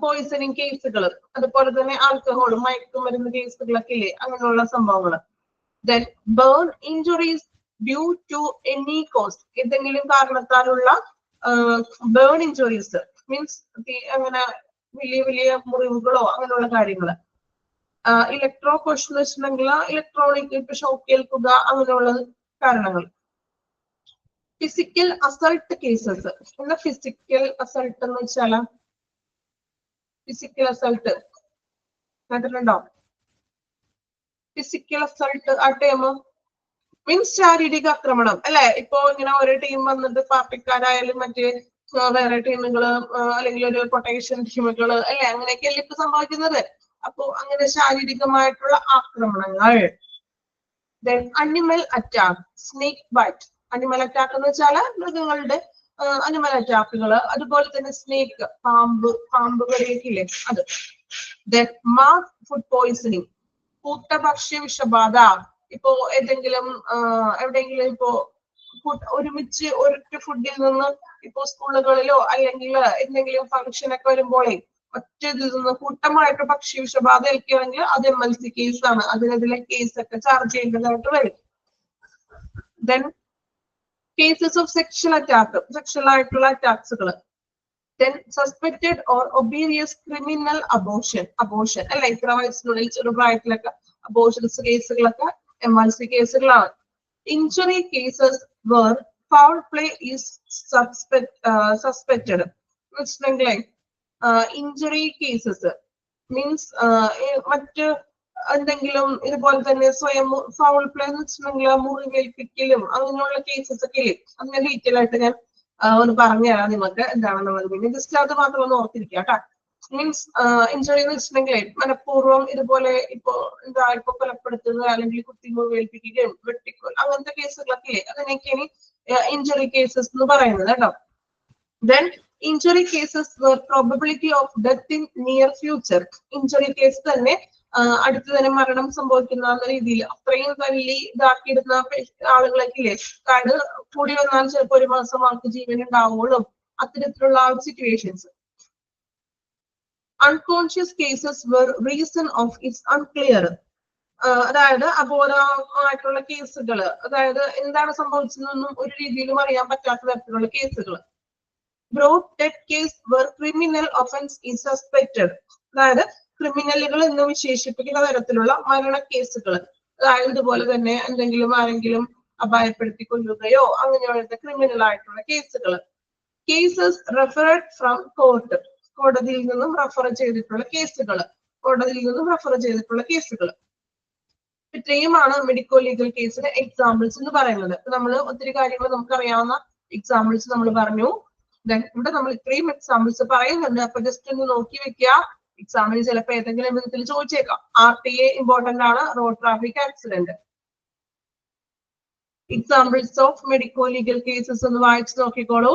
Speaker 1: പോയിസണിങ് കേസുകൾ, അതുപോലെ തന്നെ ആൽക്കഹോൾ മയക്കുമരുന്ന് കേസുകളൊക്കെ ഇല്ലേ, അങ്ങനെയുള്ള സംഭവങ്ങൾ. Then burn injuries due to any cause, ഏതെങ്കിലും കാരണത്താലുള്ള ബേൺ ഇഞ്ചുറീസ് മീൻസ് അങ്ങനെ വലിയ വലിയ മുറിവുകളോ അങ്ങനെയുള്ള കാര്യങ്ങൾ. ഇലക്ട്രോ ക്വസ്റ്റൻ എന്ന് വെച്ചിട്ടുണ്ടെങ്കിൽ ഇലക്ട്രോണിക് ഇപ്പൊ ഷോക്ക് ഏൽക്കുക അങ്ങനെയുള്ള കാരണങ്ങൾ. Physical assault cases. എന്താ ഫിസിക്കൽ അസൾട്ട് എന്ന് വെച്ചാല്? ഫിസിക്കൽ അസൾട്ട് കേട്ടിട്ടുണ്ടോ? ഫിസിക്കൽ അസൾട്ട് ആ ടൈം മീൻസ് ശാരീരിക ആക്രമണം അല്ലെ. ഇപ്പോ ഇങ്ങനെ ഒരു ടീം വന്നിട്ട് പാർട്ടിക്കാരായാലും മറ്റേ വേറെ ടീമുകള് അല്ലെങ്കിൽ ഒരു പൊട്ടേഷൻ ടീമുകള് അല്ലെ, അങ്ങനെയൊക്കെയല്ലേ ഇപ്പൊ സംഭവിക്കുന്നത്. അപ്പോ അങ്ങനെ ശാരീരികമായിട്ടുള്ള ആക്രമണങ്ങൾ. Then animal attack, snake bite. Animal attack എന്ന് വെച്ചാല് മൃഗങ്ങളുടെ അനിമൽ അറ്റാക്കുകൾ. അതുപോലെ തന്നെ സ്നേക്ക്, പാമ്പ് കടിയൊക്കെ ഇല്ലേ അത്. ദെൻ മാസ് ഫുഡ് പോയിസണിങ്, കൂട്ടഭക്ഷ്യ വിഷബാധ. ഇപ്പോ ഏതെങ്കിലും എവിടെയെങ്കിലും ഇപ്പോ ഒരുമിച്ച് ഒരൊറ്റ ഫുഡിൽ നിന്ന് ഇപ്പോ സ്കൂളുകളിലോ അല്ലെങ്കിൽ എന്തെങ്കിലും ഫംഗ്ഷൻ ഒക്കെ വരുമ്പോഴേ ഒറ്റ ഇതിൽ നിന്ന് കൂട്ടമായിട്ട് ഭക്ഷ്യ വിഷബാധ ഏൽക്കുകയാണെങ്കിൽ അത് MLC കേസാണ്. അതിനെതിരെ കേസൊക്കെ ചാർജ് ചെയ്യേണ്ടതായിട്ട് വരും. Then cases of sexual attack, sexual ആയിട്ടുള്ള അറ്റാക്സുകൾ. Then suspected or obvious criminal abortion അല്ല, ഇത്ര വയസ്സിനുള്ളിൽ ചെറുപ്രായത്തിലൊക്കെ അബോർഷൻസ് കേസുകളൊക്കെ MLC കേസുകളാണ്. Injury cases where foul play is suspected വെച്ചിട്ടുണ്ടെങ്കിലേ ഇഞ്ചുറി കേസസ് മീൻസ് മറ്റ് എന്തെങ്കിലും ഇതുപോലെ തന്നെ സ്വയം ഫൗൾ പ്ലേ എന്ന് വെച്ചിട്ടുണ്ടെങ്കിൽ മുറിവേൽപ്പിക്കലും അങ്ങനെയുള്ള കേസസ് ഒക്കെ ഇല്ലേ, അങ്ങനെ ഡീറ്റെയിൽ ആയിട്ട് ഞാൻ ഒന്ന് പറഞ്ഞു തരാം നിങ്ങൾക്ക് എന്താണെന്നുള്ളത്. പിന്നെ ജസ്റ്റ് അത് മാത്രം ഒന്ന് ഓർത്തിരിക്കുക കേട്ടോ. മീൻസ് ഇഞ്ചുറി എന്ന് വെച്ചിട്ടുണ്ടെങ്കിൽ മനഃപൂർവ്വം ഇതുപോലെ ഇപ്പൊ കൊലപ്പെടുത്തുക അല്ലെങ്കിൽ കുത്തി മുറിവേൽപ്പിക്കുകയും വെട്ടിക്കൊൽ അങ്ങനത്തെ കേസുകളൊക്കെ ഇല്ലേ, അതിനൊക്കെയാണ് ഇഞ്ചുറി കേസസ് എന്ന് പറയുന്നത് കേട്ടോ. Then injury cases probability of death in near future. Injury case തന്നെ അടുത്ത് തന്നെ മരണം സംഭവിക്കുന്ന രീതിയിൽ അത്രയും വലിയ ഇതാക്കിയിടുന്ന ആളുകളൊക്കെ ഇല്ലേ, കാരണം കൂടി വന്നാൽ ചിലപ്പോൾ 1 മാസം ആൾക്ക് ജീവൻ ഉണ്ടാവുള്ളൂ, അത്തരത്തിലുള്ള ആ ഒരു situations. Unconscious cases where reason of its unclear. അതായത് അബോധമായിട്ടുള്ള കേസുകൾ, അതായത് എന്താണ് സംഭവിച്ചതെന്നൊന്നും ഒരു രീതിയിലും അറിയാൻ പറ്റാത്ത തരത്തിലുള്ള കേസുകൾ. Brought death case where criminal offence is suspected. അതായത് ക്രിമിനലുകൾ എന്ന് വിശേഷിപ്പിക്കുന്ന തരത്തിലുള്ള മരണ കേസുകൾ. അതായത് ഇതുപോലെ തന്നെ എന്തെങ്കിലും ആരെങ്കിലും അപായപ്പെടുത്തി കൊല്ലുകയോ അങ്ങനെയുള്ള ക്രിമിനൽ ആയിട്ടുള്ള കേസുകൾ. കേസസ് റെഫറഡ് ഫ്രം കോർട്ട്, കോടതിയിൽ നിന്നും റെഫർ ചെയ്തിട്ടുള്ള കേസുകൾ. ഇത്രയുമാണ് മെഡിക്കോ ലീഗൽ കേസിന്റെ എക്സാമ്പിൾസ് എന്ന് പറയുന്നത്. നമ്മൾ ഒത്തിരി കാര്യങ്ങൾ നമുക്കറിയാവുന്ന എക്സാമ്പിൾസ് നമ്മൾ പറഞ്ഞു. ഇവിടെ നമ്മൾ ഇത്രയും എക്സാമ്പിൾസ് പറയുന്നുണ്ട്. അപ്പൊ ജസ്റ്റ് ഒന്ന് നോക്കി വെക്കുക. എക്സാമിന് ചിലപ്പോൾ ഏതെങ്കിലും വിധത്തിൽ ചോദിച്ചേക്കാം. RTA ഇമ്പോർട്ടന്റ് ആണ്, road traffic accident. Examples of medico legal cases ഒന്ന് വായിച്ചു നോക്കിക്കോളൂ.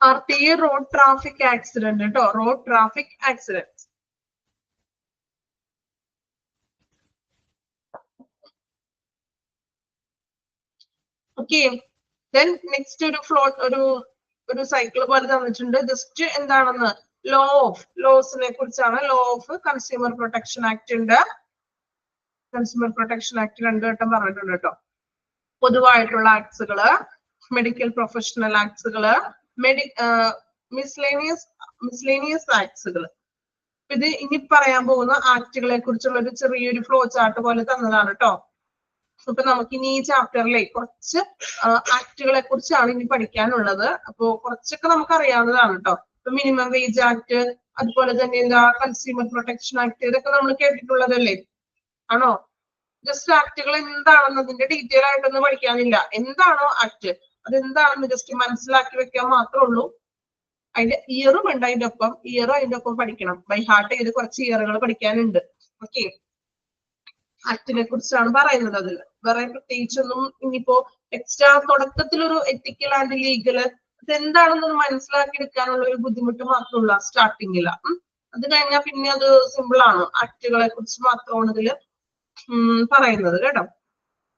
Speaker 1: RTA road traffic accident കേട്ടോ, road traffic accident. Okay, then next ഒരു ഒരു സൈക്കിൾ പോലെ തന്നിട്ടുണ്ട്. ജസ്റ്റ് എന്താണെന്ന് ലോസിനെ കുറിച്ചാണ്. Law of consumer protection act ഉണ്ട്. കൺസ്യൂമർ പ്രൊട്ടക്ഷൻ ആക്ട് 2 വട്ടം പറഞ്ഞിട്ടുണ്ട് കേട്ടോ. പൊതുവായിട്ടുള്ള ആക്ട്സുകള്, മെഡിക്കൽ പ്രൊഫഷണൽ ആക്ട്സുകള്, മിസ്ലേനിയസ് ആക്ട്സുകള്. ഇത് ഇനി പറയാൻ പോകുന്ന ആക്ടുകളെ കുറിച്ചുള്ള ഒരു ചെറിയൊരു ഫ്ലോ ചാർട്ട് പോലെ തന്നതാണ് കേട്ടോ. അപ്പൊ നമുക്ക് ഇനി ഈ ചാപ്റ്ററിലെ കുറച്ച് ആക്ടുകളെ കുറിച്ചാണ് ഇനി പഠിക്കാനുള്ളത്. അപ്പൊ കുറച്ചൊക്കെ നമുക്ക് അറിയാവുന്നതാണ് കേട്ടോ. ഇപ്പൊ മിനിമം വേജ് ആക്ട്, അതുപോലെ തന്നെ എന്താ കൺസ്യൂമർ പ്രൊട്ടക്ഷൻ ആക്ട്, ഇതൊക്കെ നമ്മൾ കേട്ടിട്ടുള്ളതല്ലേ? ആണോ? ജസ്റ്റ് ആക്ടുകൾ എന്താണെന്നതിന്റെ ഡീറ്റെയിൽ ആയിട്ടൊന്നും പഠിക്കാനില്ല. എന്താണോ ആക്ട് അതെന്താണെന്ന് ജസ്റ്റ് മനസ്സിലാക്കി വെക്കാൻ മാത്രമേ ഉള്ളൂ. അതിന്റെ ഇയറും ഉണ്ട്, അതിന്റെ ഒപ്പം പഠിക്കണം. ബൈ ഹാർട്ട് ചെയ്ത് കുറച്ച് ഇയറുകൾ പഠിക്കാനുണ്ട്. ഓക്കെ, ആക്ടിനെ കുറിച്ചാണ് പറയുന്നത്. അതിൽ വേറെ പ്രത്യേകിച്ചൊന്നും ഇനിയിപ്പോ എക്സ്ട്രാ തുടക്കത്തിലൊരു എത്തിക്കൽ ആൻഡ് ലീഗല് ഇതെന്താണെന്നൊന്ന് മനസ്സിലാക്കി എടുക്കാനുള്ള ഒരു ബുദ്ധിമുട്ട് മാത്രമുള്ള സ്റ്റാർട്ടിങ്ങില. അത് കഴിഞ്ഞാൽ പിന്നെ അത് സിമ്പിൾ ആണ്. ആക്ടുകളെ കുറിച്ച് മാത്രമാണ് ഇതിൽ പറയുന്നത് കേട്ടോ.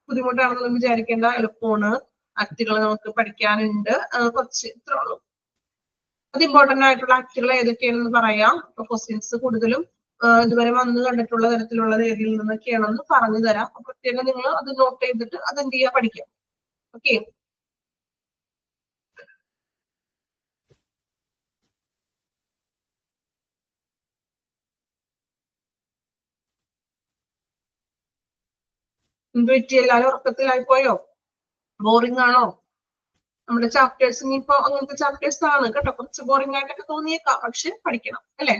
Speaker 1: ബുദ്ധിമുട്ടാണെന്നൊന്നും വിചാരിക്കേണ്ട, എളുപ്പമാണ്. ആക്ടുകൾ നമുക്ക് പഠിക്കാനുണ്ട് കുറച്ച്, ഇത്രേ ഉള്ളൂ. അത് ഇമ്പോർട്ടന്റ് ആയിട്ടുള്ള ആക്ടുകൾ ഏതൊക്കെയാണെന്ന് പറയാം. ഇപ്പൊ ക്വസ്റ്റ്യൻസ് കൂടുതലും ഇതുവരെ വന്ന് കണ്ടിട്ടുള്ള തരത്തിലുള്ളത് ഏതിൽ നിന്നൊക്കെയാണെന്ന് പറഞ്ഞു തരാം. പ്രത്യേകം നിങ്ങൾ അത് നോട്ട് ചെയ്തിട്ട് അതെന്ത് ചെയ്യാ പഠിക്കാം. ഓക്കെ, എന്ത് പറ്റി? എല്ലാവരും ഉറക്കത്തിലായി പോയോ? ബോറിംഗ് ആണോ? നമ്മുടെ ചാപ്റ്റേഴ്സ് ഇനിയിപ്പോ അങ്ങനത്തെ ചാപ്റ്റേഴ്സ് ആണ് കേട്ടോ. കുറച്ച് ബോറിംഗ് ആയിട്ടൊക്കെ തോന്നിയേക്കാം, പക്ഷെ പഠിക്കണം അല്ലെ?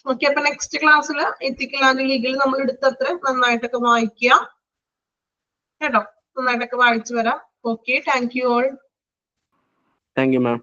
Speaker 1: ഓക്കെ, അപ്പൊ നെക്സ്റ്റ് ക്ലാസ്സിൽ എത്തിക്കൽ ആൻഡ് ലീഗൽ നമ്മൾ എടുത്തത്ര നന്നായിട്ടൊക്കെ വായിക്കുക കേട്ടോ. നന്നായിട്ടൊക്കെ വായിച്ചു വരാം. Okay, thank you all.
Speaker 2: Thank you ma'am.